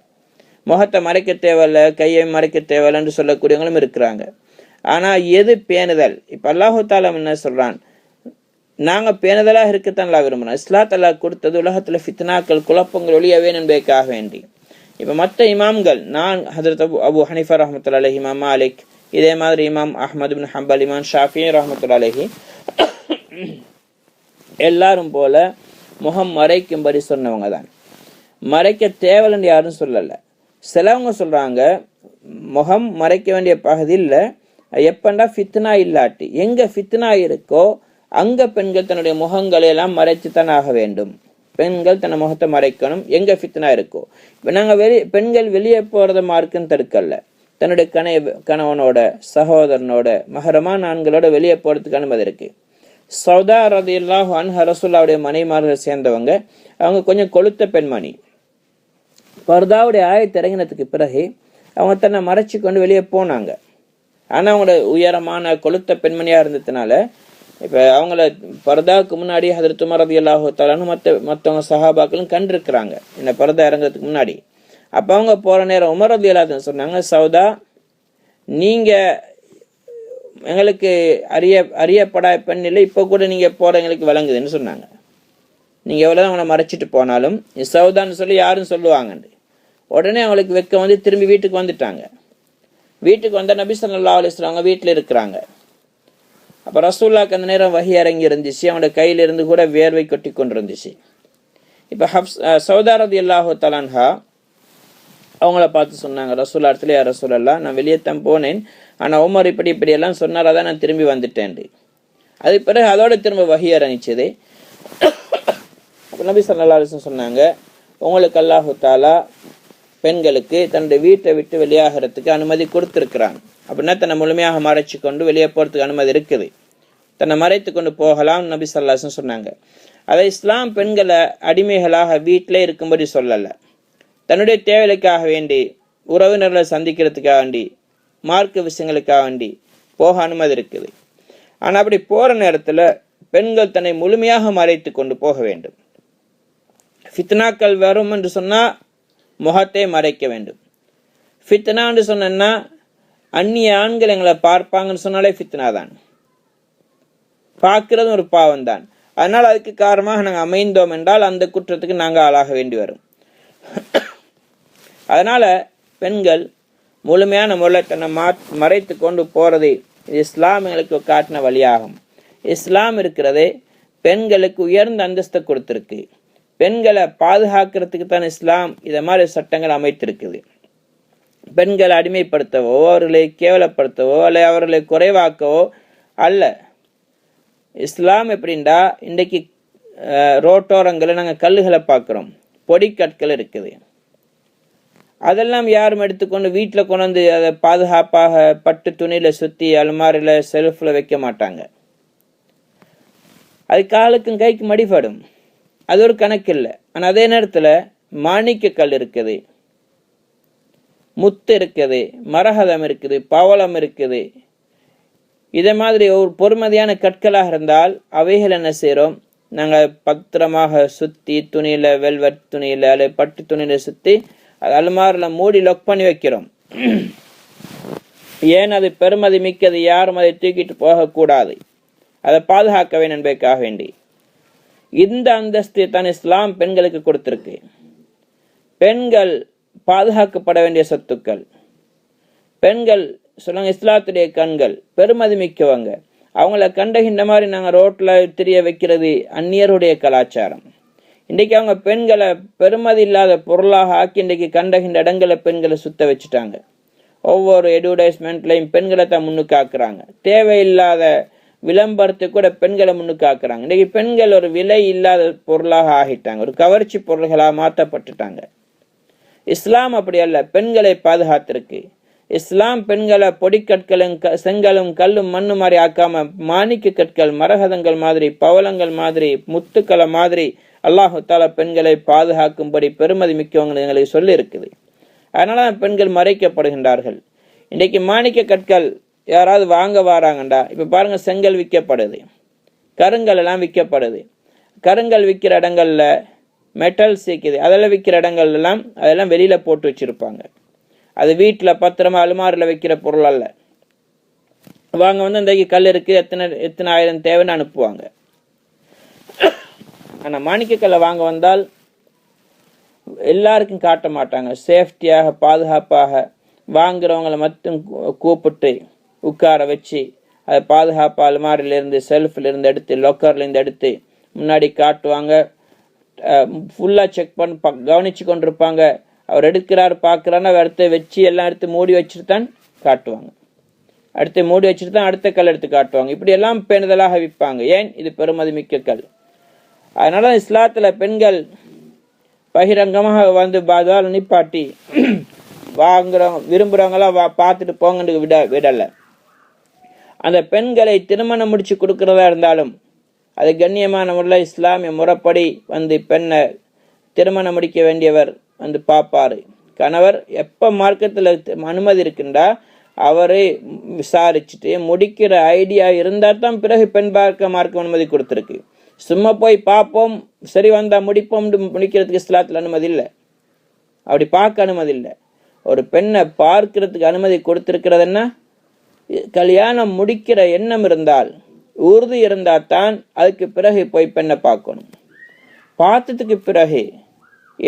முகத்தை மறைக்க தேவையில்ல, கையை மறைக்க தேவையில்லைன்னு சொல்லக்கூடியவங்களும் இருக்கிறாங்க. ஆனா எது பேணுதல்? இப்ப அல்லாஹு தஆலா என்ன சொல்றான், நாங்க பேணுதலாக இருக்கத்தான் விரும்புறோம். இஸ்லாத்தல்லா கொடுத்தது உலகத்துல ஃபித்னாக்கள் குழப்பங்கள் ஒழிய வேணும் என்பதற்காக வேண்டி. இப்ப மற்ற இமாம்கள், நான் ஹஜ்ரத் அபு ஹனீஃபா ரஹ்மத்துல்லாஹி அலைஹி, இமாம் மாலிக், இதே மாதிரி இமாம் அஹ்மத் பின் ஹம்பல், இமாம் ஷாஃபிஈ ரஹ்மத்துல்லாஹி அலைஹி, எல்லாரும் போல முகம் மறைக்கும்படி சொன்னவங்க தான். மறைக்க தேவைன்னு யாரும் சொல்லல. சிலவங்க சொல்றாங்க முகம் மறைக்க வேண்டிய பகுதியில் எப்பண்டா ஃபித்னா இல்லாட்டி, எங்க ஃபித்னா இருக்கோ அங்க பெண்கள் தன்னுடைய முகங்களை எல்லாம் மறைச்சுத்தான் ஆக வேண்டும். பெண்கள் தன் முகத்தை மறைக்கணும் எங்க ஃபித்னா இருக்கோ. இப்ப நாங்க பெண்கள் வெளியே போறத மார்க்குன்னு தடுக்கல, தன்னுடைய கணவனோட, சகோதரனோட, மஹரமான ஆண்களோட வெளியே போறதுக்கு அனுமதி இருக்கு. சௌதா ரலியல்லாஹு அன்ஹா ரசூலுல்லாஹ்வுடைய மனைவிமார்கள் சேர்ந்தவங்க, அவங்க கொஞ்சம் கொளுத்த பெண்மணி. பர்தாவுடைய ஆயத்து இறங்கினதுக்கு பிறகு அவங்க தன்னை மறைச்சு கொண்டு வெளியே போனாங்க. ஆனா அவங்களோட உயரமான கொளுத்த பெண்மணியா இருந்ததுனால இப்ப அவங்கள பர்தாவுக்கு முன்னாடி ஹஜ்ரத் உமர் ரலியல்லாஹு தஆலா மற்றவங்க சஹாபாக்களும் கண்டிருக்கிறாங்க இந்த பர்தா இறங்குறதுக்கு முன்னாடி. அப்ப அவங்க போற நேரம் உமர் ரலியல்லாஹு சொன்னாங்க, சௌதா நீங்க எங்களுக்கு அறியப்படா பெண் இல்லை, இப்ப கூட நீங்க போற எங்களுக்கு விளங்குதுன்னு சொன்னாங்க. நீங்க எவ்வளவுதான் அவங்கள மறைச்சிட்டு போனாலும் சௌதான்னு சொல்லி யாரும் சொல்லுவாங்க. உடனே அவங்களுக்கு வெக்கம் வந்து திரும்பி வீட்டுக்கு வந்துட்டாங்க. வீட்டுக்கு வந்த நபி ஸல்லல்லாஹு அலைஹி வஸல்லம் அவங்க வீட்டுல இருக்கிறாங்க. அப்ப ரசூலுல்லாஹ்க்கு அந்த நேரம் வஹி இறங்கி இருந்துச்சு, அவங்களோட கையில இருந்து கூட வேர்வை கொட்டி கொண்டு இருந்துச்சு. இப்ப சௌதா ரலியல்லாஹு தஆலா அன்ஹா அவங்கள பார்த்து சொன்னாங்க, ரசூலுல்லாஹ் இடத்துல, யா ரசூலல்லாஹ் நான் வெளியே தான் போனேன், ஆனா உமர் இப்படி எல்லாம் சொன்னார், அதான் நான் திரும்பி வந்துட்டேன். அது பிறகு அதோட திரும்ப வஹி இறங்கிச்சது. நபி ஸல்லல்லாஹு அலைஹி வஸல்லம் சொன்னாங்க, உங்களுக்கு அல்லாஹு தஆலா பெண்களுக்கு தன்னுடைய வீட்டை விட்டு வெளியாகிறதுக்கு அனுமதி கொடுத்திருக்கிறாங்க. அப்படின்னா தன்னை முழுமையாக மறைச்சு கொண்டு வெளியே போறதுக்கு அனுமதி இருக்குது, தன்னை மறைத்து கொண்டு போகலாம் நபி ஸல்லல்லாஹு அலைஹி வஸல்லம் சொன்னாங்க. அதை இஸ்லாம் பெண்களை அடிமைகளாக வீட்டிலே இருக்கும்படி சொல்லல, தன்னுடைய தேவைக்காக வேண்டி, உறவினர்களை சந்திக்கிறதுக்காக வேண்டி, மார்க்க விஷயங்களுக்காக வேண்டி போக அனுமதி இருக்குது. ஆனா அப்படி போற நேரத்துல பெண்கள் தன்னை முழுமையாக மறைத்து கொண்டு போக வேண்டும். ஃபித்னாக்கள் வரும் என்று சொன்னா முகத்தை மறைக்க வேண்டும். ஃபித்னா என்று சொன்னா அந்நிய ஆண்கள் எங்களை பார்ப்பாங்கன்னு சொன்னாலே ஃபித்னா தான், பார்க்கிறதும் ஒரு பாவம் தான். அதனால அதுக்கு காரணமாக நாங்கள் அமைந்தோம் என்றால் அந்த குற்றத்துக்கு நாங்கள் ஆளாக வேண்டி வரும். அதனால பெண்கள் முழுமையான முறையில் தன்னை மறைத்து கொண்டு போறது இது இஸ்லாம் எங்களுக்கு காட்டின வழியாகும். இஸ்லாம் இருக்கிறதே பெண்களுக்கு உயர்ந்த அந்தஸ்தை கொடுத்திருக்கு. பெண்களை பாதுகாக்கிறதுக்கு தான் இஸ்லாம் இதை மாதிரி சட்டங்கள் அமைத்திருக்குது. பெண்களை அடிமைப்படுத்தவோ, அவர்களை கேவலப்படுத்தவோ, அல்ல அவர்களை குறைவாக்கவோ அல்ல. இஸ்லாம் எப்படின்னா, இன்றைக்கு ரோட்டோரங்களை நாங்கள் கல்லுகளை பார்க்குறோம், பொடிக்கற்கள் இருக்குது. அதெல்லாம் யாரும் எடுத்துக்கொண்டு வீட்டில் கொண்டு வந்து அதை பாதுகாப்பாக பட்டு துணியில சுற்றி அலுமாரியில் செல்ஃபில் வைக்க மாட்டாங்க. அது காலுக்கும் கைக்கு மடிபடும், அது ஒரு கணக்கு இல்லை. ஆனால் அதே நேரத்தில் மாணிக்க கல் இருக்குது, முத்து இருக்குது, மரகதம் இருக்குது, பவளம் இருக்குது. இதே மாதிரி ஒரு பொறுமதியான கற்களாக இருந்தால் அவைகள் என்ன செய்கிறோம், நாங்கள் பத்திரமாக சுற்றி துணியில், வெல்வெட் துணியில் அல்லது பட்டு துணியில் சுற்றி அது அலுமாரில் மூடி லொக் பண்ணி வைக்கிறோம். ஏன் அது பெருமதி மிக்கது, யாரும் அதை தூக்கிட்டு போகக்கூடாது, அதை பாதுகாக்க வேண்டும் என்பதற்காக வேண்டி. இந்த அந்தஸ்து தான் இஸ்லாம் பெண்களுக்கு கொடுத்திருக்கு. பெண்கள் பாதுகாக்கப்பட வேண்டிய சொத்துக்கள். பெண்கள் சொல்லுங்க இஸ்லாத்துடைய கண்கள், பெருமதி மிக்கவங்க. அவங்கள கண்டகின்ற மாதிரி நாங்கள் ரோட்ல தெரிய வைக்கிறது அந்நியருடைய கலாச்சாரம். இன்றைக்கு அவங்க பெண்களை பெருமதி இல்லாத பொருளாக ஆக்கி இன்றைக்கு கண்டகின்ற இடங்களை பெண்களை சுத்த வச்சுட்டாங்க. ஒவ்வொரு அட்வர்டைஸ்மெண்ட்லையும் பெண்களை தான் முன்னுக்காக்குறாங்க. தேவையில்லாத விளம்பரத்துக்கு கூட பெண்களை முன்னுக்காக்குறாங்க. இன்றைக்கு பெண்கள் ஒரு விலை இல்லாத பொருளாக ஆகிட்டாங்க, ஒரு கவர்ச்சி பொருள்களாக மாற்றப்பட்டுட்டாங்க. இஸ்லாம் அப்படி அல்ல, பெண்களை பாதுகாத்திருக்கு. இஸ்லாம் பெண்களை பொடிக்கற்களும் செங்கலும் கல்லும் மண்ணு மாதிரி ஆக்காம மாணிக்க கற்கள், மரகதங்கள் மாதிரி, பவளங்கள் மாதிரி, முத்துக்களை மாதிரி அல்லாஹு தாலா பெண்களை பாதுகாக்கும்படி பெருமதி மிக்கவங்க எங்களுக்கு சொல்லி இருக்குது. அதனால பெண்கள் மறைக்கப்படுகின்றார்கள். இன்றைக்கு மாணிக்க கற்கள் யாராவது வாங்க வராங்கண்டா, இப்ப பாருங்க செங்கல் விற்கப்படுது, கருங்கல் எல்லாம் விற்கப்படுது. கருங்கல் விற்கிற இடங்கள்ல மெட்டல் சீக்குது, அதெல்லாம் விற்கிற இடங்கள் எல்லாம் அதெல்லாம் வெளியில போட்டு வச்சிருப்பாங்க. அது வீட்டில் பத்திரமா அலுமாரில் வைக்கிற பொருள் அல்ல. வாங்க வந்து இந்த கல் இருக்கு, எத்தனை ஆயிரம் தேவைன்னு அனுப்புவாங்க. ஆனால் மாணிக்கக்கல்லை வாங்க வந்தால் எல்லாருக்கும் காட்ட மாட்டாங்க. சேஃப்டியாக பாதுகாப்பாக வாங்குறவங்களை மட்டும் கூப்பிட்டு உட்கார வச்சு அதை பாதுகாப்பாக அலுமாரிலிருந்து செல்ஃபிலிருந்து எடுத்து லொக்கர்லேருந்து எடுத்து முன்னாடி காட்டுவாங்க. ஃபுல்லாக செக் பண்ணி கவனிச்சு கொண்டிருப்பாங்க. அவர் எடுக்கிறார் பார்க்குறான்னு அவர் அடுத்து வச்சு எல்லாம் எடுத்து மூடி வச்சுட்டு தான் காட்டுவாங்க. அடுத்து மூடி வச்சுட்டு தான் அடுத்த கல் எடுத்து காட்டுவாங்க. இப்படி எல்லாம் பேணுதலாக விற்பாங்க. ஏன்? இது பெருமதி மிக்க கல். அதனால இஸ்லாத்துல பெண்கள் பகிரங்கமாக வந்து பாதால் நிப்பாட்டி வாங்குறவங்க விரும்புறவங்களாம் பார்த்துட்டு போங்கன்னு விடல. அந்த பெண்களை திருமணம் முடிச்சு கொடுக்கறதா இருந்தாலும் அது கண்ணியமான முறையில் இஸ்லாமிய முறைப்படி வந்து பெண்ணை திருமணம் முடிக்க வேண்டியவர் வந்து பார்ப்பாரு. கணவர் எப்ப மார்க்கத்தில் அனுமதி இருக்குண்டா அவரை விசாரிச்சுட்டு முடிக்கிற ஐடியா இருந்தா தான் பிறகு பெண் பார்க்க மார்க்க அனுமதி கொடுத்துருக்கு. சும்மா போய் பார்ப்போம் சரி வந்தா முடிப்போம் முடிக்கிறதுக்கு இஸ்லாத்துல அனுமதி இல்லை, அப்படி பார்க்க அனுமதி இல்லை. ஒரு பெண்ணை பார்க்கிறதுக்கு அனுமதி கொடுத்திருக்கிறதுன்னா கல்யாணம் முடிக்கிற எண்ணம் இருந்தால் உறுதி இருந்தா தான் அதுக்கு பிறகு போய் பெண்ணை பார்க்கணும். பார்த்ததுக்கு பிறகு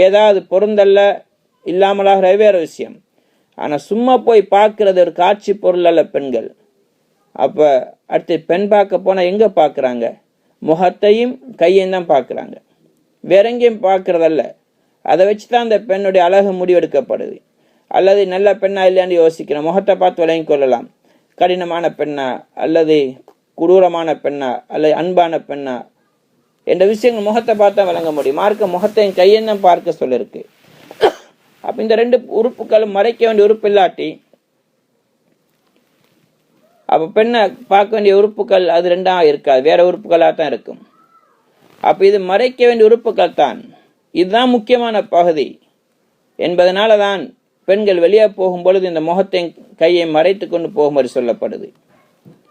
ஏதாவது பொருந்தல்ல இல்லாமலாகிற வேற விஷயம். ஆனா சும்மா போய் பார்க்கறது ஒரு காட்சி பொருள் அல்ல பெண்கள். அப்ப அடுத்து பெண் பார்க்க போனா எங்க பார்க்கறாங்க? முகத்தையும் கையையும் தான் பார்க்கறாங்க, வேற எங்கேயும் பார்க்கறதல்ல. அதை வச்சுதான் அந்த பெண்ணுடைய அழகு முடிவெடுக்கப்படுது. அல்லது நல்ல பெண்ணா இல்லையான்னு யோசிக்கிறோம். முகத்தை பார்த்து விளங்கி கொள்ளலாம், கடினமான பெண்ணா அல்லது கொடூரமான பெண்ணா அல்லது அன்பான பெண்ணா என்ற விஷயங்கள் முகத்தை பார்த்தா விளங்க முடியும். மார்க்க முகத்தையும் கையையும் தான் பார்க்க சொல்லிருக்கு. அப்ப இந்த ரெண்டு உறுப்புகளும் மறைக்க வேண்டிய உறுப்பு இல்லாட்டி அப்ப பெண்ணை பார்க்க வேண்டிய உறுப்புகள் அது ரெண்டா இருக்காது, வேற உறுப்புகளாக தான் இருக்கும். அப்ப இது மறைக்க வேண்டிய உறுப்புகள் தான், இதுதான் முக்கியமான பகுதி என்பதனால தான் பெண்கள் வெளியே போகும் பொழுது இந்த முகத்தையும் கையை மறைத்து கொண்டு போகும்படி சொல்லப்படுது.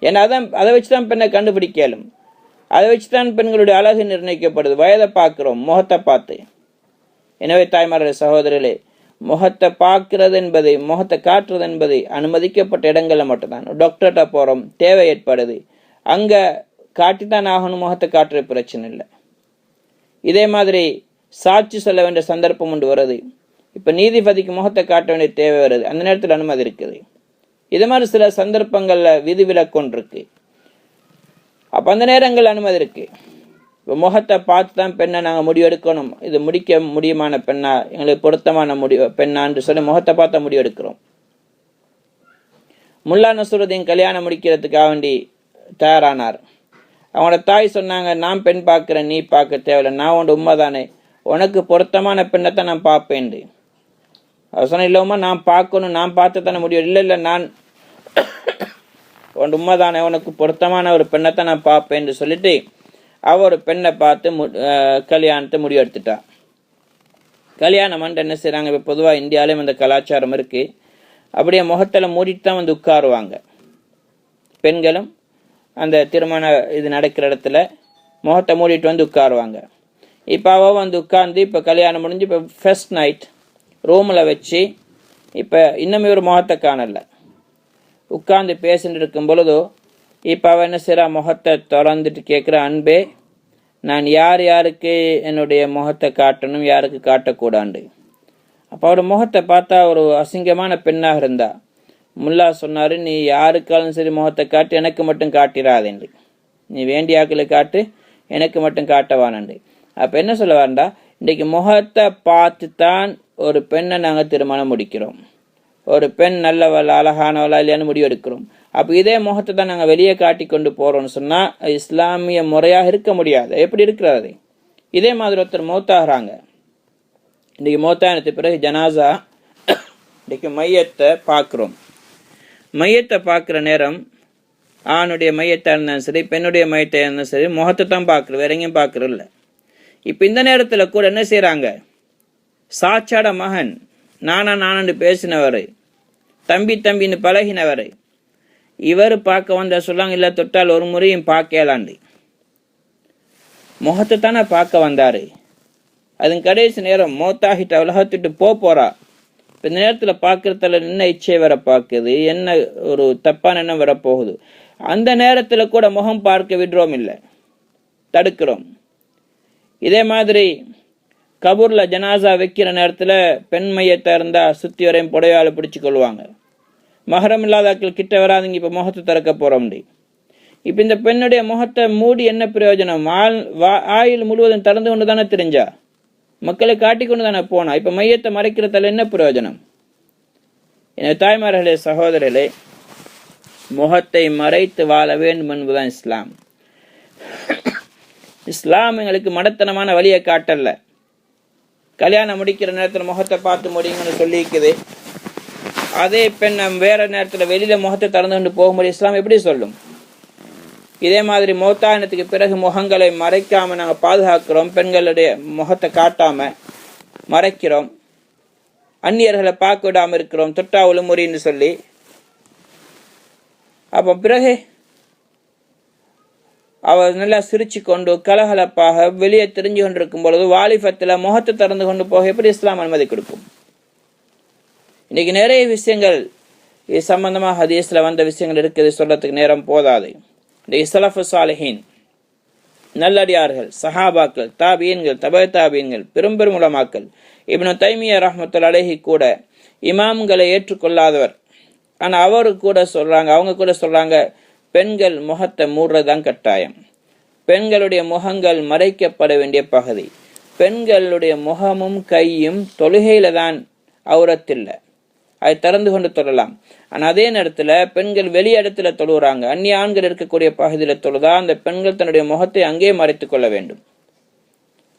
ஏன்னா அதை வச்சுதான் பெண்ணை கண்டுபிடிக்கலும், அதை வச்சுதான் பெண்களுடைய அழகு நிர்ணயிக்கப்படுது. வயதை பார்க்கிறோம் முகத்தை பார்த்து. எனவே தாய்மார்களே சகோதரர்களே, முகத்தை பார்க்கிறது என்பது முகத்தை காட்டுறது என்பது அனுமதிக்கப்பட்ட இடங்கள்ல மட்டும்தான். டாக்டர்கிட்ட போறோம், தேவை ஏற்படுது, அங்க காட்டித்தான் ஆகணும், முகத்தை காட்டுற பிரச்சனை இல்லை. இதே மாதிரி சாட்சி சொல்ல வேண்டிய சந்தர்ப்பம் ஒன்று வருது. இப்ப நீதிபதிக்கு முகத்தை காட்ட வேண்டிய தேவை வருது, அந்த நேரத்தில் அனுமதி இருக்குது. இது மாதிரி சில சந்தர்ப்பங்கள்ல விதிவிலக்கு இருக்கு. அப்ப அந்த நேரங்கள் அனுமதி இருக்கு. இப்போ முகத்தை பார்த்து தான் பெண்ணை நாங்கள் முடிவெடுக்கணும், இது முடிக்க முடியுமான பெண்ணா, எங்களுக்கு பொருத்தமான பெண்ணான்னு சொல்லி முகத்தை பார்த்தா முடிவெடுக்கிறோம். முல்லா நஸ்ருதீன் கல்யாணம் முடிக்கிறதுக்காக வேண்டி தயாரானார். அவங்களோட தாய் சொன்னாங்க, நான் பெண் பார்க்கிறேன், நீ பார்க்க தேவையில்லை, நான் உன்னோட உண்மை தானே, உனக்கு பொருத்தமான பெண்ணை தான் நான் பார்ப்பேன். அவர் சொன்ன, இல்லைம்மா நான் பார்க்கணும், நான் பார்த்து தானே முடிவு. இல்லை நான் உன் உண்மை தானே, உனக்கு பொருத்தமான ஒரு பெண்ணை தான் நான் பார்ப்பேன் சொல்லிட்டு அவர் பெண்ணை பார்த்து கல்யாணத்தை முடிவெடுத்துட்டா. கல்யாணம் என்ன செய்யறாங்க? இப்போ பொதுவாக இந்தியாவிலேயும் அந்த கலாச்சாரம் இருக்கு. அப்படியே முகத்தில் மூடிட்டு தான் வந்து உட்காருவாங்க. பெண்களும் அந்த திருமண இது நடக்கிற இடத்துல முகத்தை மூடிட்டு வந்து உட்காருவாங்க. இப்போ அவள் வந்து உட்கார்ந்து இப்போ கல்யாணம் முடிஞ்சு இப்போ ஃபர்ஸ்ட் நைட் ரூமில் வச்சு இப்போ இன்னுமே ஒரு முகத்தை காணலை. உட்கார்ந்து பேசிட்டு இருக்கும் பொழுதோ இப்போ அவன் என்ன செய்கிறா, முகத்தை திறந்துட்டு கேட்குற, அன்பே நான் யார் யாருக்கு என்னுடைய முகத்தை காட்டணும், யாருக்கு காட்டக்கூடாண்டு. அப்போ அவரோட முகத்தை பார்த்தா ஒரு அசிங்கமான பெண்ணாக இருந்தா. முல்லா சொன்னார், நீ யாருக்காலும் சரி முகத்தை காட்டு, எனக்கு மட்டும் காட்டிடாதேண்டு. நீ வேண்டிய ஆக்களை காட்டு, எனக்கு மட்டும் காட்டவானண்டு. அப்போ என்ன சொல்ல வேண்டா, இன்றைக்கு முகத்தை பார்த்து தான் ஒரு பெண்ணை நாங்கள் திருமணம் முடிக்கிறோம். ஒரு பெண் நல்லவள் அழகானவளா இல்லையான்னு முடிவெடுக்கிறோம். அப்போ இதே முகத்தை தான் நாங்கள் வெளியே காட்டி கொண்டு போகிறோம்னு சொன்னால் இஸ்லாமிய முறையாக இருக்க முடியாது. எப்படி இருக்கிறது? இதே மாதிரி ஒருத்தர் மௌத்தாகிறாங்க. இன்றைக்கி மௌத்தானது பிறகு ஜனாசா, இன்றைக்கி மையத்தை பார்க்குறோம். மையத்தை பார்க்குற நேரம் ஆணுடைய மையத்தை இருந்தாலும் சரி, பெண்ணுடைய மையத்தை இருந்தாலும் சரி, முகத்தை தான் பார்க்குறோம், வேற எங்கேயும் பார்க்குறோம் இல்லை. இப்போ இந்த நேரத்தில் கூட என்ன செய்கிறாங்க, சாச்சாட மகன் நானான்னு பேசினவர், தம்பி தம்பின்னு பழகினவர், இவர் பார்க்க வந்த சொல்லாங்க, இல்லை தொட்டால் ஒரு முறையும் பார்க்கலாண்டு. முகத்தை தானே பார்க்க வந்தார். அதன் கடைசி நேரம் மௌத்தாகிட்ட உலகத்துட்டு போறா. இப்போ இந்த நேரத்தில் பார்க்குறதுல என்ன இச்சை வர பார்க்குது, என்ன ஒரு தப்பான எண்ணம் வரப்போகுது. அந்த நேரத்தில் கூட முகம் பார்க்க விடுறோம் இல்லை, தடுக்கிறோம். இதே மாதிரி கபூரில் ஜனாசா வைக்கிற நேரத்தில் பெண் மையத்தை இருந்தால் சுற்றி வரையும் புடையால் பிடிச்சி கொள்வாங்க. மகரம் இல்லாதாக்கள் கிட்ட வராதுங்க, இப்போ முகத்தை திறக்க போகிறோம். இப்போ இந்த பெண்ணுடைய முகத்தை மூடி என்ன பிரயோஜனம்? ஆயுள் முழுவதும் திறந்து கொண்டு தானே தெரிஞ்சா, மக்களை காட்டி கொண்டு தானே போனா. இப்போ மையத்தை மறைக்கிறதால என்ன பிரயோஜனம்? எனவே தாய்மார்களே, சகோதரர்களே, முகத்தை மறைத்து வாழ வேண்டும் என்பதுதான் இஸ்லாம். இஸ்லாம் எங்களுக்கு மடத்தனமான வழியை காட்டல. கல்யாணம் முடிக்கிற நேரத்தில் முகத்தை பார்த்து முடியுங்கன்னு சொல்லிக்குது. அதே பெண் வேற நேரத்தில் வெளியில முகத்தை திறந்து கொண்டு போகும்போது இஸ்லாம் எப்படி சொல்லும்? இதே மாதிரி மௌத்தானத்துக்கு பிறகு முகங்களை மறைக்காம நாங்கள் பாதுகாக்கிறோம். பெண்களுடைய முகத்தை காட்டாம மறைக்கிறோம். அந்நியர்களை பார்க்க விடாம இருக்கிறோம், தொட்டா உளுமுறின்னு சொல்லி. அப்போ பிறகு அவர் நல்லா சிரிச்சு கொண்டு கலகலப்பாக வெளியே தெரிஞ்சு கொண்டிருக்கும் பொழுது வாலிபத்தில் முகத்தை திறந்து கொண்டு போக எப்படி இஸ்லாம் அனுமதி கொடுக்கும்? இன்னைக்கு நிறைய விஷயங்கள் இது சம்பந்தமாக ஹதீஸ்ல வந்த விஷயங்கள் இருக்குது, சொல்றதுக்கு நேரம் போதாது. இந்த ஸலஃபு ஸாலிஹீன், நல்லடியார்கள், சஹாபாக்கள், தாபீன்கள், தப தாபீன்கள், பெரும் உலமாக்கள், இப்னு தைமியா ரஹ்மத்துல்லாஹி அலைஹி கூட இமாம்களை ஏற்றுக்கொள்ளாதவர். ஆனால் அவங்க கூட சொல்றாங்க பெண்கள் முகத்தை மூடுறதுதான் கட்டாயம். பெண்களுடைய முகங்கள் மறைக்கப்பட வேண்டிய பகுதி. பெண்களுடைய முகமும் கையும் தொழுகையில தான் அவுரத்தில்லை, அதை திறந்து கொண்டு தொழலாம். ஆனால் அதே நேரத்தில் பெண்கள் வெளி இடத்துல தொழுகிறாங்க, அந்நிய ஆண்கள் இருக்கக்கூடிய பகுதியில் தொழுதா அந்த பெண்கள் தன்னுடைய முகத்தை அங்கே மறைத்து கொள்ள வேண்டும்.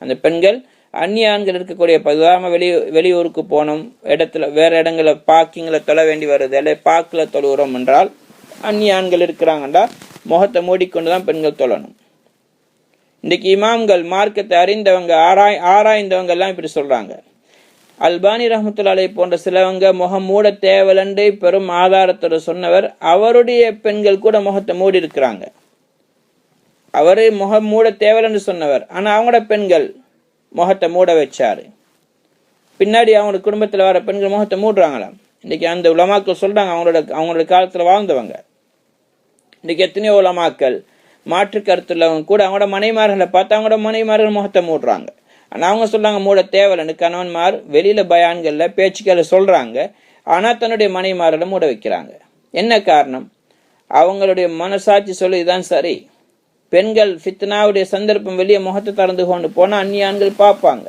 அந்த பெண்கள் அந்நிய ஆண்கள் இருக்கக்கூடிய பகுதியாம வெளியூருக்கு போனோம் இடத்துல வேற இடங்களை பார்க்கிங்கில் தொழ வேண்டி வருது, இல்லை பார்க்கில் தொழுகிறோம் என்றால் அந்நிய ஆண்கள் இருக்கிறாங்கண்டா முகத்தை மூடிக்கொண்டு தான் பெண்கள் தொழணும். இன்றைக்கு இமாம்கள், மார்க்கத்தை அறிந்தவங்க, ஆராய்ந்தவங்க எல்லாம் இப்படி சொல்றாங்க. அல்பானி ரஹ்மத்துல்லாஹி அலைஹி போன்ற சிலவங்க முகம் மூட தேவலண்டை பெரும் ஆதாரத்தோடு சொன்னவர். அவருடைய பெண்கள் கூட முகத்தை மூடி இருக்கிறாங்க. அவரு முகம் மூட தேவலன்னு சொன்னவர், ஆனா அவங்களோட பெண்கள் முகத்தை மூட வச்சாரு. பின்னாடி அவங்களோட குடும்பத்தில் வர பெண்கள் முகத்தை மூடுறாங்களாம். இன்னைக்கு அந்த உலமாக்கள் சொல்றாங்க, அவங்களோட காலத்துல வாழ்ந்தவங்க. இன்னைக்கு எத்தனையோ உலமாக்கள் மாற்று கருத்துள்ளவங்க கூட அவங்களோட மனைமார்களை பார்த்து அவங்களோட மனைமார்கள் முகத்தை மூடுறாங்க. ஆனா அவங்க சொல்றாங்க மூட தேவலன்னு. கணவன்மார் வெளியில பயான்கள்ல பேச்சுக்களை சொல்றாங்க, ஆனா தன்னுடைய மனைமார்களை மூட வைக்கிறாங்க. என்ன காரணம்? அவங்களுடைய மனசாட்சி சொல்லி இதுதான் சரி. பெண்கள் ஃபித்னாவுடைய சந்தர்ப்பம் வெளியே முகத்தை திறந்து கொண்டு போனா அந்நிய ஆண்கள் பார்ப்பாங்க.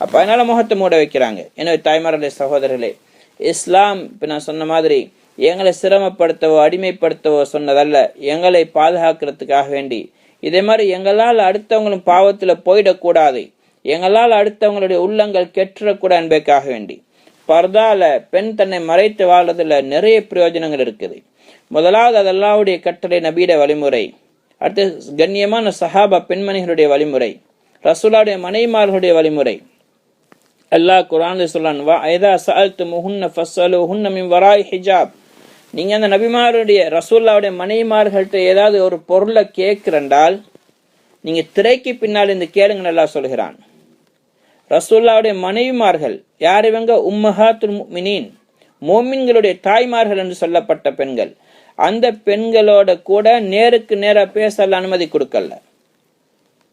அப்ப அதனால முகத்தை மூட வைக்கிறாங்க. எனவே தாய்மார்களே, சகோதரர்களே, இஸ்லாம் இப்ப நான் சொன்ன மாதிரி எங்களை சிரமப்படுத்தவோ அடிமைப்படுத்தவோ சொன்னதல்ல, எங்களை பாதுகாக்கிறதுக்காக வேண்டி. இதே மாதிரி எங்களால் அடுத்தவங்களும் பாவத்துல போயிடக்கூடாது, எங்களால் அடுத்தவங்களுடைய உள்ளங்கள் கெட்டுறக்கூட என்பதற்காக வேண்டி பர்தால பெண் தன்னை மறைத்து வாழ்றதுல நிறைய பிரயோஜனங்கள் இருக்குது. முதலாவது அது அல்லாஹ்வுடைய கட்டளை, நபியுடைய வழிமுறை. அடுத்து கண்ணியமான சஹாபா பெண்மணிகளுடைய வழிமுறை, ரசூலுடைய மனைவிமார்களுடைய வழிமுறை. அல்லாஹ் குர்ஆன்ல சொல்றான், வா ஐதா சஅல்துமுஹுன்ன ஃபஸ்அலுஹுன்ன மின் வராஇ ஹிஜாப். நீங்க அந்த நபிமாருடைய ரசூலுடைய மனைவிமார்கள்ட்ட ஏதாவது ஒரு பொருளை கேட்கிறண்டால் நீங்க திரைக்கு பின்னால் இந்த கேளுங்க நல்லா சொல்கிறான். ரசூலுடைய மனைவிமார்கள் யார்? இவங்க உம்மஹாத்துல் முஃமினீன், மோமின்களுடைய தாய்மார்கள் என்று சொல்லப்பட்ட பெண்கள், அந்த பெண்களோட கூட நேருக்கு நேரா பேச அனுமதி கொடுக்கல.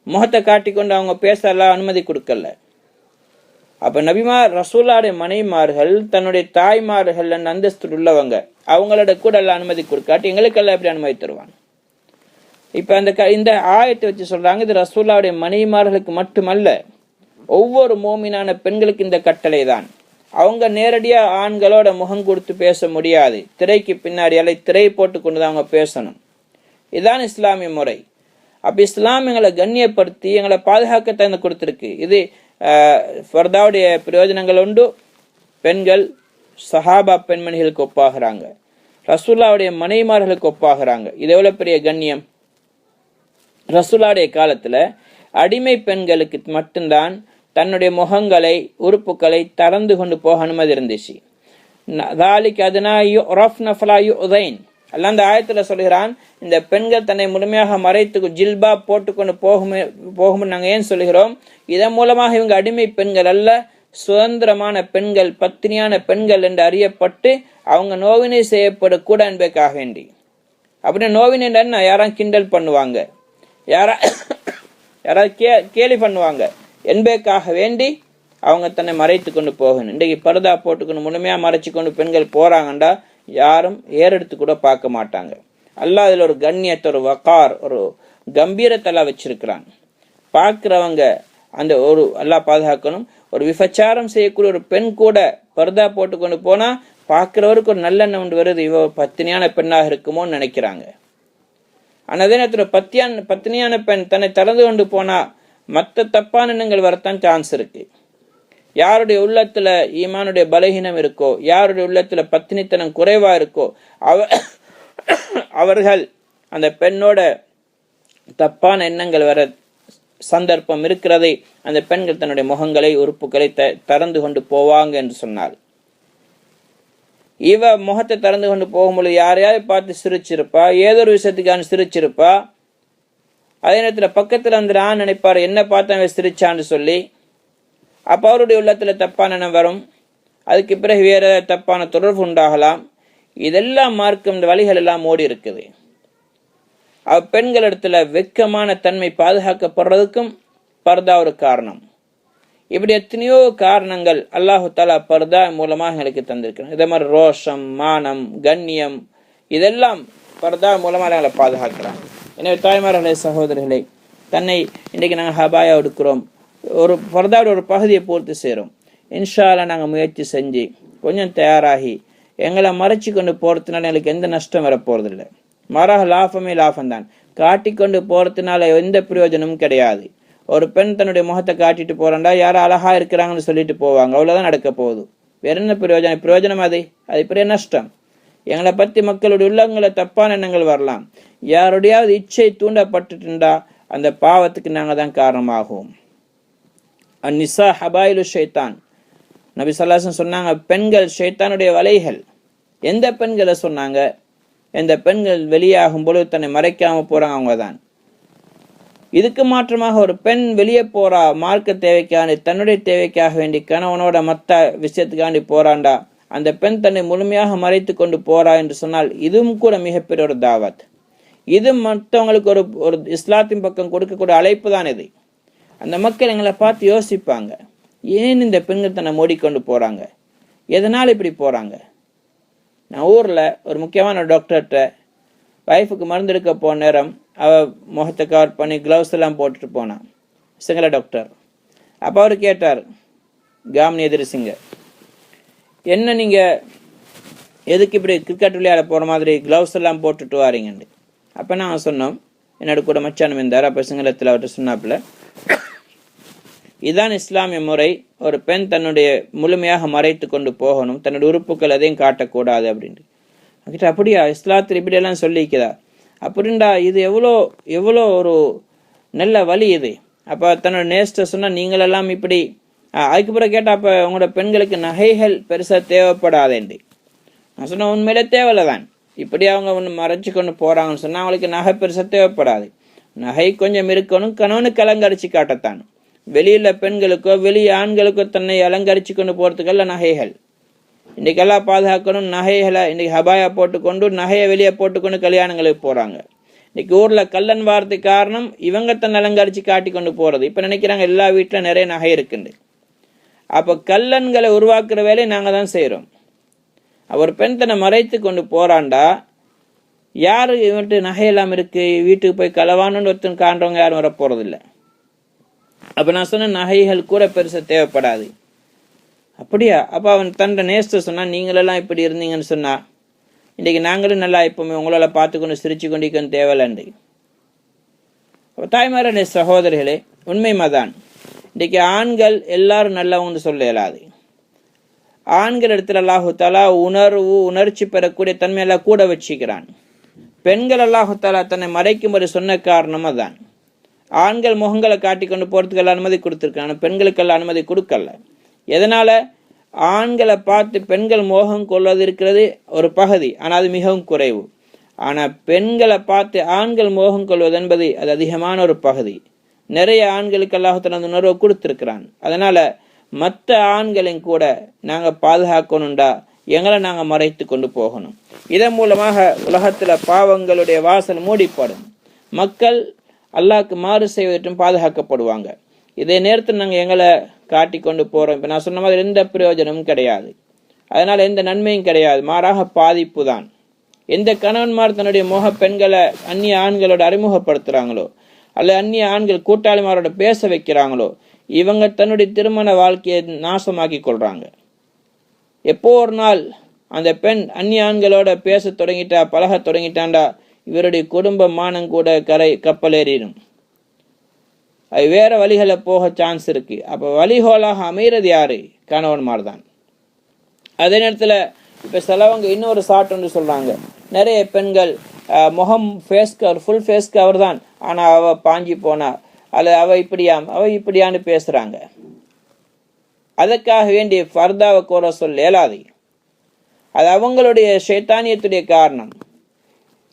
முகத்தை காட்டிக்கொண்டு அவங்க பேச அனுமதி கொடுக்கல. அப்ப நபிமார் ரசூலுல்லாஹ்வுடைய மனைவிமார்கள் தன்னுடைய தாய்மார்கள் அந்தஸ்து உள்ளவங்க, அவங்களோட கூட எல்லாம் அனுமதி கொடுக்காட்டி எங்களுக்கெல்லாம் எப்படி அனுமதி தருவாங்க? இப்ப இந்த ஆயத்தை வச்சு சொல்றாங்க, இது ரசூலுல்லாஹ்வுடைய மனைவிமார்களுக்கு மட்டுமல்ல, ஒவ்வொரு மோமினான பெண்களுக்கு இந்த கட்டளை தான். அவங்க நேரடியா ஆண்களோட முகம் கொடுத்து பேச முடியாது. திரைக்கு பின்னாடி திரை போட்டு கொண்டுதான் அவங்க பேசணும். இதுதான் இஸ்லாமிய முறை. அப்ப இஸ்லாம் எங்களை கண்ணியப்படுத்தி எங்களை பாதுகாக்கத்தான் கொடுத்திருக்கு. இது ஃபர்தாவுடைய பிரயோஜனங்கள் உண்டு. பெண்கள் சஹாபா பெண்மணிகளுக்கு ஒப்பாகிறாங்க, ரசூலுல்லாஹ்வுடைய மனைவிமார்களுக்கு ஒப்பாகிறாங்க. இது எவ்வளவு பெரிய கண்ணியம்! ரசூலுல்லாஹ்வுடைய காலத்துல அடிமை பெண்களுக்கு மட்டும்தான் தன்னுடைய முகங்களை உறுப்புகளை திறந்து கொண்டு போக அனுமதி இருந்துச்சு. அல்லாஹ் அந்த ஆயத்துல சொல்கிறான், இந்த பெண்கள் தன்னை முழுமையாக மறைத்து ஜில்பா போட்டுக்கொண்டு போகும் நாங்க ஏன் சொல்கிறோம்? இதன் மூலமாக இவங்க அடிமை பெண்கள் அல்ல, சுதந்திரமான பெண்கள், பத்தினியான பெண்கள் என்று அறியப்பட்டு அவங்க நோவினை செய்யப்படக்கூட என்பதற்காக வேண்டி. அப்படின்னா நோவினை என்ன? யாரும் கிண்டல் பண்ணுவாங்க, யாராவது கேலி பண்ணுவாங்க என்பதற்காக வேண்டி அவங்க தன்னை மறைத்து கொண்டு போகணும். இன்றைக்கு பர்தா போட்டுக்கொண்டு முழுமையா மறைச்சு கொண்டு பெண்கள் போறாங்கண்டா யாரும் ஏறெடுத்து கூட பார்க்க மாட்டாங்க. அல்லாஹ் அதுல ஒரு கண்ணியத்தை, ஒரு வகார், ஒரு கம்பீரத்தெல்லாம் வச்சிருக்கிறான். பார்க்கிறவங்க அந்த ஒரு அல்லாஹ் பாதுகாக்கணும். ஒரு விபச்சாரம் செய்யக்கூடிய ஒரு பெண் கூட பர்தா போட்டுக்கொண்டு போனா பார்க்கிறவருக்கு ஒரு நல்லெண்ணம் ஒன்று வருது, இவ பத்தினியான பெண்ணாக இருக்குமோன்னு நினைக்கிறாங்க. ஆனா அதே நேரத்தில் பத்தினியான பெண் தன்னை திறந்து கொண்டு போனா மற்ற தப்பான எண்ணங்கள் வரத்தான் சான்ஸ் இருக்கு. யாருடைய உள்ளத்துல ஈமானுடைய பலகீனம் இருக்கோ, யாருடைய உள்ளத்துல பத்தினித்தனம் குறைவா இருக்கோ, அவர்கள் அந்த பெண்ணோட தப்பான எண்ணங்கள் வர சந்தர்ப்பம் இருக்கிறதை அந்த பெண்கள் தன்னுடைய முகங்களை உறுப்புகளை திறந்து கொண்டு போவாங்க என்று சொன்னார். இவ முகத்தை திறந்து கொண்டு போகும்போது யாரையாவது பார்த்து சிரிச்சிருப்பா, ஏதோ ஒரு விஷயத்துக்கான சிரிச்சிருப்பா. அதே நேரத்தில் பக்கத்துல அந்த ஆண் நினைப்பாரு, என்ன பார்த்து அவன் சிரிச்சான்னு சொல்லி. அப்ப அவருடைய உள்ளத்துல தப்பான எண்ணம் வரும். அதுக்கு பிறகு வேற தப்பான தொடர்பு உண்டாகலாம். இதெல்லாம் மார்க்கம், இந்த வழிகள் எல்லாம் ஓடி இருக்குது. பெண்களிடத்துல வெக்கமான தன்மை பாதுகாக்கப்படுறதுக்கும் பர்தா ஒரு காரணம். இப்படி எத்தனையோ காரணங்கள் அல்லாஹு தாலா பர்தா மூலமாக எங்களுக்கு தந்திருக்கிறோம். இதே மாதிரி ரோஷம், மானம், கண்ணியம், இதெல்லாம் பர்தா மூலமாக எங்களை பாதுகாக்கிறாங்க. எனவே தாய்மார்களே, சகோதரர்களே, தன்னை இன்றைக்கு நாங்கள் ஹபாயா எடுக்கிறோம், ஒரு பர்தாவோட ஒரு பகுதியை பூர்த்தி செய்கிறோம். இன்ஷா அல்லாஹ் நாங்கள் முயற்சி செஞ்சு கொஞ்சம் தயாராகி எங்களை மறைச்சி கொண்டு போகிறதுனால எங்களுக்கு எந்த நஷ்டம் வரப்போறதில்லை. மாறாக லாபமே லாபம்தான். காட்டிக்கொண்டு போகிறதுனால எந்த பிரயோஜனமும் கிடையாது. ஒரு பெண் தன்னுடைய முகத்தை காட்டிட்டு போறாண்டா யாரும் அழகா இருக்கிறாங்கன்னு சொல்லிட்டு போவாங்க, அவ்வளவுதான் நடக்க போகுது. வேற என்ன பிரயோஜனம்? அது பெரிய நஷ்டம். எங்களை பத்தி மக்களுடைய உள்ளங்களை தப்பான எண்ணங்கள் வரலாம். யாருடையாவது இச்சை தூண்டப்பட்டுட்டா அந்த பாவத்துக்கு நாங்க தான் காரணமாகும். அந்நிசா ஹபாயிலு ஷைத்தான். நபி ஸல்லல்லாஹு அலைஹி வஸல்லம் சொன்னாங்க, பெண்கள் ஷைத்தானுடைய வலைகள். எந்த பெண்களை சொன்னாங்க? எந்த பெண்கள் வெளியாகும் பொழுது தன்னை மறைக்காம போறாங்க அவங்க தான். இதுக்கு மாற்றமாக ஒரு பெண் வெளியே போறா, மார்க்க தேவைக்காண்டி, தன்னுடைய தேவைக்காக வேண்டி, கணவனோட மற்ற விஷயத்துக்காண்டி போறாண்டா, அந்த பெண் தன்னை முழுமையாக மறைத்து கொண்டு போறா என்று சொன்னால் இதுவும் கூட மிகப்பெரிய ஒரு தாவத். இது மற்றவங்களுக்கு ஒரு இஸ்லாத்தின் பக்கம் கொடுக்கக்கூடிய அழைப்பு தான் இது. அந்த மக்கள் எங்களை பார்த்து யோசிப்பாங்க, ஏன் இந்த பெண்கள் தன்னை மூடிக்கொண்டு போறாங்க, எதனால் இப்படி போறாங்க? நான் ஊர்ல ஒரு முக்கியமான டாக்டர்கிட்ட வைஃபுக்கு மருந்து எடுக்க போன நேரம் அவ முகத்தை கவர் பண்ணி கிளவுஸ் எல்லாம் போட்டுட்டு போனான், சிங்கள டாக்டர். அப்போ அவர் கேட்டார், காமினி எதிரிசிங்க, என்ன நீங்க எதுக்கு இப்படி கிரிக்கெட் விளையாட போற மாதிரி கிளவுஸ் எல்லாம் போட்டுட்டு வாரீங்கன்னு. அப்ப நாங்கள் சொன்னோம், என்னோட கூட மச்சானம் இருந்தார், அப்ப சிங்களத்தில் அவர்கிட்ட சொன்னாப்புல, இதுதான் இஸ்லாமிய முறை. ஒரு பெண் தன்னுடைய முழுமையாக மறைத்து கொண்டு போகணும், தன்னுடைய உறுப்புகள் எதையும் காட்டக்கூடாது அப்படின்ட்டு. கிட்ட அப்படியா, இஸ்லாத்தில் இப்படி எல்லாம் சொல்லிக்குதா அப்படின்டா, இது எவ்வளோ ஒரு நல்ல வழி இது. அப்போ தன்னோட நேஸ்ட சொன்னா, நீங்களெல்லாம் இப்படி. அதுக்கு பிறகு கேட்டா, அப்போ உங்களோட பெண்களுக்கு நகைகள் பெருசாக தேவைப்படாதேண்டு. நான் சொன்ன, உண்மையிலே தேவையில்லைதான். இப்படி அவங்க ஒன்று மறைச்சு கொண்டு போறாங்கன்னு சொன்னா அவங்களுக்கு நகை பெருசாக தேவைப்படாது. நகை கொஞ்சம் இருக்கணும், கணவனுக்கு அலங்கரிச்சு காட்டத்தான். வெளியில பெண்களுக்கோ வெளியே ஆண்களுக்கோ தன்னை அலங்கரிச்சு கொண்டு போறதுக்கல்ல நகைகள். இன்றைக்கு எல்லாம் பாதுகாக்கணும். நகைகளை இன்றைக்கி ஹபாயா போட்டுக்கொண்டு நகையை வெளியே போட்டுக்கொண்டு கல்யாணங்களுக்கு போகிறாங்க. இன்றைக்கி ஊரில் கல்லன் வாரத்துக்கு காரணம் இவங்க தன் அலங்கரித்து காட்டி கொண்டு போகிறது. இப்போ நினைக்கிறாங்க எல்லா வீட்டில் நிறைய நகை இருக்குண்டு. அப்போ கல்லன்களை உருவாக்குற வேலையை நாங்கள் தான் செய்கிறோம். ஒரு பெண் தன்னை மறைத்து கொண்டு போகிறாண்டா யார் இவன்ட்டு நகையெல்லாம் இருக்குது வீட்டுக்கு போய் களவானுன்னு ஒருத்தன் காண்றவங்க யாரும் வர போகிறதில்லை. அப்போ நான் சொன்ன நகைகள் கூட பெருசாக தேவைப்படாது. அப்படியா? அப்போ அவன் தன்னை நேசத்தை சொன்னால் நீங்களெல்லாம் இப்படி இருந்தீங்கன்னு சொன்னால் இன்றைக்கி நாங்களும் நல்லா இப்போமே உங்களால் பார்த்துக்கொண்டு சிரிச்சு கொண்டிருக்கணும் தேவையில்லை. தாய்மாரே சகோதரிகளே, உண்மைமாதான். இன்றைக்கி ஆண்கள் எல்லாரும் நல்லவங்கன்னு சொல்ல இயலாது. ஆண்கள் இடத்துல அல்லாஹு தாலா உணர்ச்சி பெறக்கூடிய தன்மையெல்லாம் கூட வச்சுக்கிறான். பெண்கள் அல்லாஹு தாலா தன்னை மறைக்கும்படி சொன்ன காரணமாக தான். ஆண்கள் முகங்களை காட்டிக்கொண்டு போகிறதுக்கெல்லாம் அனுமதி கொடுத்துருக்காங்க, பெண்களுக்கெல்லாம் அனுமதி கொடுக்கல. எதனால்? ஆண்களை பார்த்து பெண்கள் மோகம் கொள்வது இருக்கிறது ஒரு பகுதி, ஆனால் அது மிகவும் குறைவு. ஆனால் பெண்களை பார்த்து ஆண்கள் மோகம் கொள்வது என்பது அது அதிகமான ஒரு பகுதி. நிறைய ஆண்களுக்கு அல்லாஹ் அந்த உணர்வை கொடுத்துருக்கிறான். அதனால் மற்ற ஆண்களையும் கூட நாங்கள் பாதுகாக்கணுண்டா எங்களை நாங்கள் மறைத்து கொண்டு போகணும். இதன் மூலமாக உலகத்தில் பாவங்களுடைய வாசல் மூடிப்படும். மக்கள் அல்லாஹ்க்கு மாறு செய்வதற்கும் பாதுகாக்கப்படுவாங்க. இதே நேரத்தில் நாங்கள் எங்களை காட்டி கொண்டு போகிறோம். இப்போ நான் சொன்ன மாதிரி எந்த பிரயோஜனமும் கிடையாது. அதனால் எந்த நன்மையும் கிடையாது, மாறாக பாதிப்பு தான். எந்த கணவன்மார் தன்னுடைய பெண்களை அந்நிய ஆண்களோட அறிமுகப்படுத்துகிறாங்களோ அல்ல அந்நிய ஆண்கள் கூட்டாளிமாரோட பேச வைக்கிறாங்களோ இவங்க தன்னுடைய திருமண வாழ்க்கையை நாசமாக்கி கொள்கிறாங்க. எப்போ ஒரு நாள் அந்த பெண் அந்நிய ஆண்களோட பேச தொடங்கிட்டா, பழக தொடங்கிட்டாண்டா, இவருடைய குடும்ப மானம் கூட கப்பல் ஏறிடும். அது வேற வழிகளை போக சான்ஸ் இருக்கு. அப்போ வழிகோலாக அமைகிறது யாரு? கணவன்மார் தான். அதே நேரத்தில் இப்போ சிலவங்க இன்னொரு ஷார்ட் ஒன்று சொல்றாங்க, நிறைய பெண்கள் முகம் face cover full face cover தான், ஆனால் அவ பாஞ்சி போனா அல்லது அவ இப்படியான்னு பேசுறாங்க. அதற்காக வேண்டிய ஃபர்தாவை கோர சொல்ல இயலாது. அது அவங்களுடைய ஷைத்தானியத்துடைய காரணம்.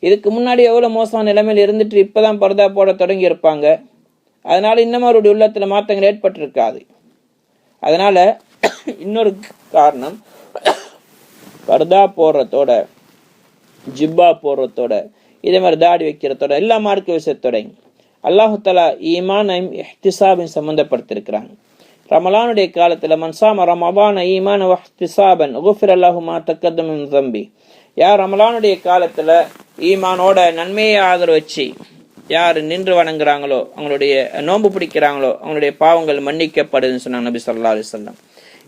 இதுக்கு முன்னாடி எவ்வளோ மோசமான நிலைமையில் இருந்துட்டு இப்போதான் பர்தா போட தொடங்கி இருப்பாங்க. அதனால இன்னமும் அவருடைய உள்ளத்தில் மாற்றங்கள் ஏற்பட்டிருக்காது. அதனால இன்னொரு காரணம், பர்தா போடுறதோட ஜிப்பா போடுறதோட இதே மாதிரி தாடி வைக்கிறதோட எல்லா மார்க்க விஷயத்தோட அல்லாஹு தஆலா ஈமானையும் இஹ்திசாபையும் சம்பந்தப்படுத்திருக்கிறாங்க. ரமலானுடைய காலத்தில் மன்சாம ரமலான ஈமான் வஹ்திசாபன் குஃபிர லஹு மா தக்கத்தம மின் ஸம்பி. யார் ரமலானுடைய காலத்தில் ஈமானோட நன்மையை ஆதரவு வச்சு யார் நின்று வணங்குறாங்களோ, அவங்களுடைய நோன்பு பிடிக்கிறாங்களோ, அவங்களுடைய பாவங்கள் மன்னிக்கப்படுதுன்னு சொன்னாங்க நபி ஸல்லல்லாஹு அலைஹி வஸல்லம்.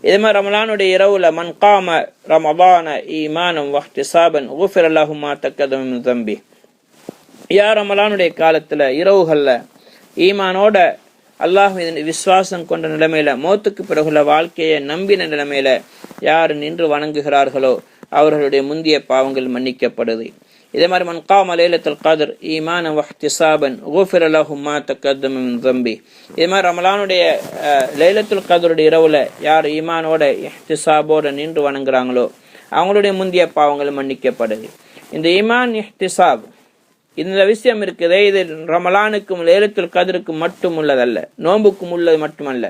இதே மாதிரி ரமலானுடைய இரவுல மன் காம ரமலான ஈமானம் வஹ்திசாபன் குஃபிர லஹு மா தக்கத்தம மின் ஸம்பி. யார் ரமலானுடைய காலத்தில் இரவுகளில் ஈமானோட அல்லாஹ் விசுவாசம் கொண்ட நிலைமையில மௌத்துக்கு பிறகுள்ள வாழ்க்கையை நம்பின நிலைமையில யார் நின்று வணங்குகிறார்களோ அவர்களுடைய முந்திய பாவங்கள் மன்னிக்கப்படுது. இதே மாதிரி மன் காம லைலத்துல் கத்ர் ஈமானன் வஹ்திசாபன் குஃபிர லஹு மா தக்கத்தம மின் ஸம்பி. இதே மாதிரி ரமலானுடைய லைலத்துல் கத்ருடைய இரவுல யார் ஈமானோட இஹ்திசாபோட நின்று வணங்குறாங்களோ அவங்களுடைய முந்திய பாவங்கள் மன்னிக்கப்படுது. இந்த ஈமான் இஹ்திசாப் இந்த விஷயம் இருக்குதே, இது ரமலானுக்கும் லைலத்துல் கத்ருக்கும் மட்டும் உள்ளதல்ல, நோன்புக்கும் உள்ளது மட்டுமல்ல,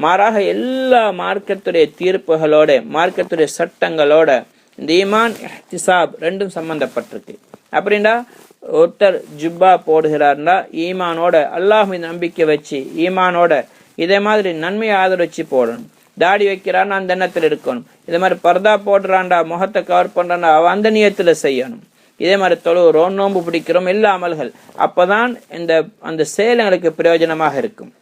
மாறாக எல்லா மார்க்கத்துடைய தீர்ப்புகளோட மார்க்கத்துடைய சட்டங்களோட இந்த ஈமான் இஹ்திசாப் ரெண்டும் சம்பந்தப்பட்டிருக்கு. அப்படின்னா ஒருத்தர் ஜுப்பா போடுகிறார்னா ஈமானோட அல்லாஹ் மீது நம்பிக்கை வச்சு ஈமானோட இதே மாதிரி நன்மையை ஆதரவு வச்சு போடணும். தாடி வைக்கிறான்னா அந்த எண்ணத்தில் இருக்கணும். இதே மாதிரி பர்தா போடுறான்டா, முகத்தை கவர் பண்றான்டா, அவ அந்த நியத்தில் செய்யணும். இதே மாதிரி தொழுகிறோம், நோன்பு பிடிக்கிறோம், எல்லா அமல்கள் அப்பதான் அந்த செயல்களுக்கு பிரயோஜனமாக இருக்கும்.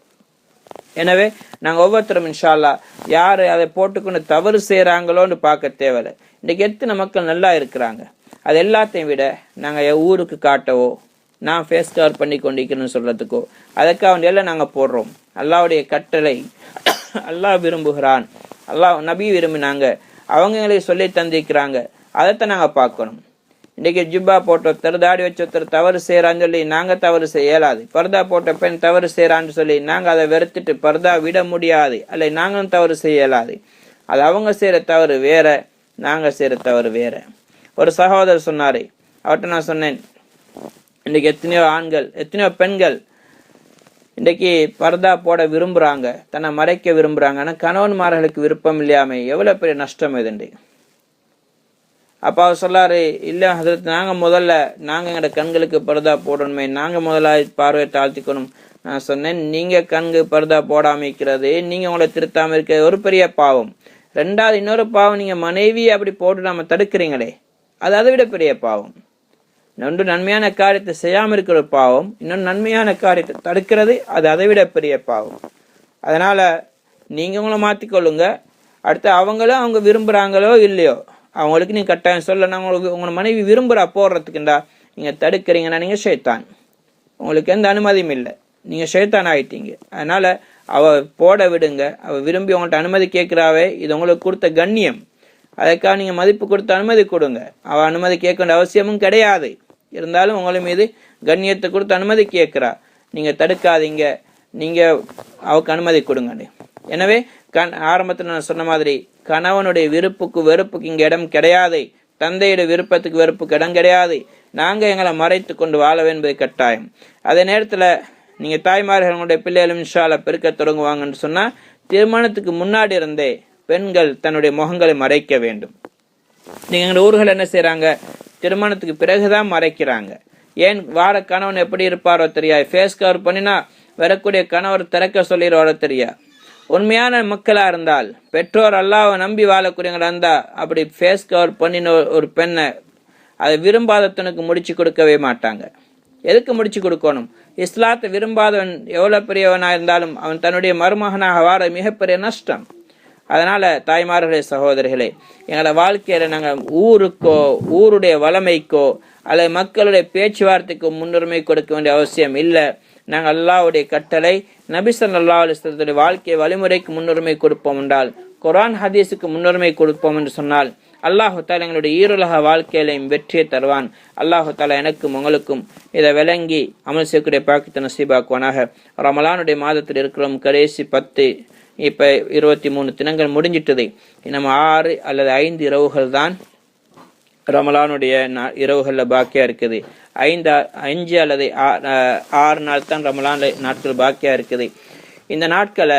எனவே நாங்கள் ஒவ்வொருத்தரும் இன்ஷா அல்லாஹ் யார் அதை போட்டுக்கொண்டு தவறு செய்கிறாங்களோன்னு பார்க்க தேவையில்லை. இன்றைக்கு எத்தனை மக்கள் நல்லா இருக்கிறாங்க, அது எல்லாத்தையும் விட நாங்கள் ஊருக்கு காட்டவோ நான் ஃபேஸ் கவர் பண்ணி கொண்டிருக்கணும்னு சொல்கிறதுக்கோ அதுக்காக வேண்டியெல்லாம் நாங்கள் போடுறோம். அல்லாஹ்வுடைய கட்டளை அல்லாஹ் விரும்புகிறான், அல்லாஹ் நபி விரும்பினாங்க, அவங்களை சொல்லி தந்திருக்கிறாங்க, அதைத்தான் நாங்கள் பார்க்கணும். இன்றைக்கி ஜிப்பா போட்ட ஒருத்தர் தாடி வச்ச ஒருத்தர் தவறு செய்கிறான்னு சொல்லி நாங்கள் தவறு செய்ய இயலாது. பர்தா போட்ட பெண் தவறு செய்கிறான்னு சொல்லி நாங்கள் அதை வெறுத்துட்டு பர்தா விட முடியாது, அல்ல நாங்களும் தவறு செய்ய இயலாது. அது அவங்க செய்கிற தவறு வேற, நாங்கள் செய்கிற தவறு வேற. ஒரு சகோதரர் சொன்னார், அவர்கிட்ட நான் சொன்னேன், இன்றைக்கி எத்தனையோ ஆண்கள் எத்தனையோ பெண்கள் இன்றைக்கி பர்தா போட விரும்புகிறாங்க, தன்னை மறைக்க விரும்புகிறாங்க, ஆனால் கணவன்மார்களுக்கு விருப்பம் இல்லையாமே, எவ்வளோ பெரிய நஷ்டம் இதுண்டு. அப்போ அவர் சொல்லாரு, இல்லை ஹதரத், நாங்கள் எங்களோட கண்களுக்கு பர்தா போடணுமே, நாங்கள் முதல்ல பார்வையை தாழ்த்திக்கணும். நான் சொன்னேன், நீங்கள் கண்கு பர்தா போடாமல் இருக்கிறது, நீங்கள் உங்களை திருத்தாமல் இருக்கிறது ஒரு பெரிய பாவம். ரெண்டாவது இன்னொரு பாவம், நீங்கள் மனைவியை அப்படி போட்டு நம்ம தடுக்கிறீங்களே, அது அதை விட பெரிய பாவம். ஒன்று நன்மையான காரியத்தை செய்யாமல் இருக்கிற பாவம், இன்னொன்று நன்மையான காரியத்தை தடுக்கிறது, அது அதை விட பெரிய பாவம். அதனால நீங்கள் உங்களை மாற்றிக்கொள்ளுங்க. அடுத்து அவங்களும் அவங்க விரும்புகிறாங்களோ இல்லையோ, அவங்களுக்கு நீங்கள் கட்டாயம் சொல்லணும். உங்களை மனைவி விரும்புகிறா போடுறதுக்குண்டா நீங்கள் தடுக்கிறீங்கன்னா நீங்கள் ஷைத்தான், உங்களுக்கு எந்த அனுமதியும் இல்லை, நீங்கள் ஷைத்தான் ஆகிட்டீங்க. அதனால் அவள் போட விடுங்க. அவள் விரும்பி உங்கள்கிட்ட அனுமதி கேட்குறாவே, இது உங்களுக்கு கொடுத்த கண்ணியம், அதுக்காக நீங்கள் மதிப்பு கொடுத்து அனுமதி கொடுங்க. அவள் அனுமதி கேட்க வேண்டிய அவசியமும் கிடையாது. இருந்தாலும் உங்களை மீது கண்ணியத்தை கொடுத்து அனுமதி கேட்குறா, நீங்கள் தடுக்காதீங்க, நீங்கள் அவருக்கு அனுமதி கொடுங்க. எனவே ஆரம்பத்தில் நான் சொன்ன மாதிரி கணவனுடைய விருப்புக்கு வெறுப்புக்கு இங்கே இடம் கிடையாது, தந்தையுடைய விருப்பத்துக்கு வெறுப்புக்கு இடம் கிடையாது. நாங்கள் எங்களை மறைத்து கொண்டு வாழ என்பது கட்டாயம். அதே நேரத்தில் நீங்கள் தாய்மார்களுடைய பிள்ளைகளும் இன்ஷா அல்லாஹ் பெருக்க தொடங்குவாங்கன்னு சொன்னால், திருமணத்துக்கு முன்னாடி இருந்தே பெண்கள் தன்னுடைய முகங்களை மறைக்க வேண்டும். நீங்கள் எங்கள் ஊர்கள் என்ன செய்கிறாங்க, திருமணத்துக்கு பிறகுதான் மறைக்கிறாங்க. ஏன், வார கணவன் எப்படி இருப்பாரோ தெரியா, ஃபேஸ் கவர் பண்ணினா வரக்கூடிய கணவர் திறக்க சொல்லிடுவாரோ தெரியா. உண்மையான மக்களாக இருந்தால், பெற்றோர் அல்லாஹ்வை நம்பி வாழக்கூடியவங்களா இருந்தால், அப்படி ஃபேஸ் கவர் பண்ணின ஒரு பெண்ணை அதை விரும்பாதவனுக்கு முடிச்சு கொடுக்கவே மாட்டாங்க. எதுக்கு முடிச்சு கொடுக்கணும்? இஸ்லாத்தை விரும்பாதவன் எவ்வளோ பெரியவனாக இருந்தாலும் அவன் தன்னுடைய மருமகனாக வார மிகப்பெரிய நஷ்டம். அதனால தாய்மார்களே, சகோதரிகளே, எங்களோட வாழ்க்கையில நாங்கள் ஊருக்கோ ஊருடைய வளமைக்கோ அல்லது மக்களுடைய பேச்சுவார்த்தைக்கோ முன்னுரிமை கொடுக்க வேண்டிய அவசியம் இல்லை. நாங்கள் அல்லாஹ்வுடைய கட்டளை, நபி ஸல்லல்லாஹு அலைஹி வஸல்லம் வாழ்க்கை வழிமுறைக்கு முன்னுரிமை கொடுப்போம் என்றால், குர்ஆன் ஹதீஸுக்கு முன்னுரிமை கொடுப்போம் என்று சொன்னால், அல்லாஹு தாலா எங்களுடைய ஈருலக வாழ்க்கையிலையும் வெற்றியை தருவான். அல்லாஹு தாலா எனக்கும் உங்களுக்கும் இதை விளங்கி அமல் செய்யக்கூடிய பாக்கியத்தை நசீபாக்குவானாக. ரமலானுடைய மாதத்தில் இருக்கிறோம், கடைசி 10, இப்போ 23 தினங்கள் முடிஞ்சிட்டது. நம்ம 6 அல்லது 5 இரவுகள் தான் ரமலானுடைய இரவுகளில் பாக்கியாக இருக்குது. 5 அல்லது 6 நாள் தான் ரமலான் நாட்கள் பாக்கியாக இருக்குது. இந்த நாட்களை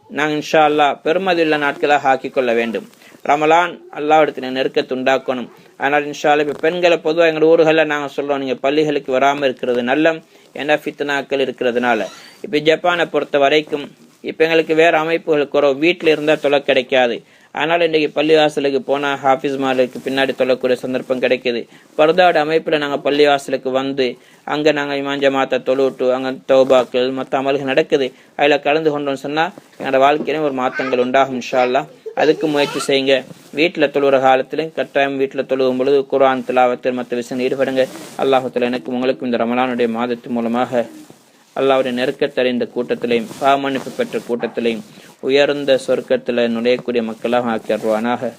நாங்கள் இன்ஷா அல்லாஹ் பெருமதியுள்ள நாட்களாக ஆக்கிக்கொள்ள வேண்டும். ரமலான் அல்லாஹ்விடத்தில் நெருக்கத்தை உண்டாக்கணும். அதனால் இன்ஷா அல்லாஹ் இப்போ பெண்களை பொதுவாக எங்கள் ஊர்களில் நாங்கள் சொல்கிறோம், நீங்கள் பள்ளிகளுக்கு வராமல் இருக்கிறது நல்லம், ஏன்னா ஃபித்னாக்கள் இருக்கிறதுனால. இப்போ ஜப்பானை பொறுத்த வரைக்கும் இப்போ எங்களுக்கு வேறு அமைப்புகள் குறவு, வீட்டில் இருந்தால் தொலை கிடைக்காது. அதனால் இன்றைக்கி பள்ளிவாசலுக்கு போனால் ஹாஃபிஸ் மாலுக்கு பின்னாடி தொழக்கூடிய சந்தர்ப்பம் கிடைக்கிது. பர்தாவோட அமைப்பில் நாங்கள் பள்ளிவாசலுக்கு வந்து அங்கே நாங்கள் இமாம் ஜமாத்தை தொழுவிட்டு அங்கே தௌபாக்கள் மற்ற அமல்கள் நடக்குது. அதில் கலந்து கொண்டோன்னு சொன்னால் என்னோட வாழ்க்கையிலும் ஒரு மாற்றங்கள் உண்டாகும் இன்ஷா அல்லாஹ். அதுக்கு முயற்சி செய்யுங்க. வீட்டில் தொழுகிற காலத்திலையும் கட்டாயம் வீட்டில் தொழுகும் பொழுது குர்ஆன் திலாவத்தில் மற்ற விஷயங்கள் ஈடுபடுங்க. அல்லாஹ் தஆலா எனக்கும் உங்களுக்கும் இந்த ரமலானுடைய மாதத்தின் மூலமாக அல்லாஹ்வுடைய நெருக்கத்தறிந்த கூட்டத்திலையும் பாவமன்னிப்பு பெற்ற கூட்டத்திலையும் உயர்ந்த சொர்க்கத்தில் நுழையக்கூடிய மக்களாக ஆக்கிடுவானாக.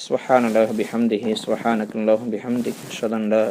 சுப்ஹானல்லாஹி பிஹம்திஹி சுப்ஹானக்கல்லாஹு பிஹம்திஹி அஷ்ஹது அன் லா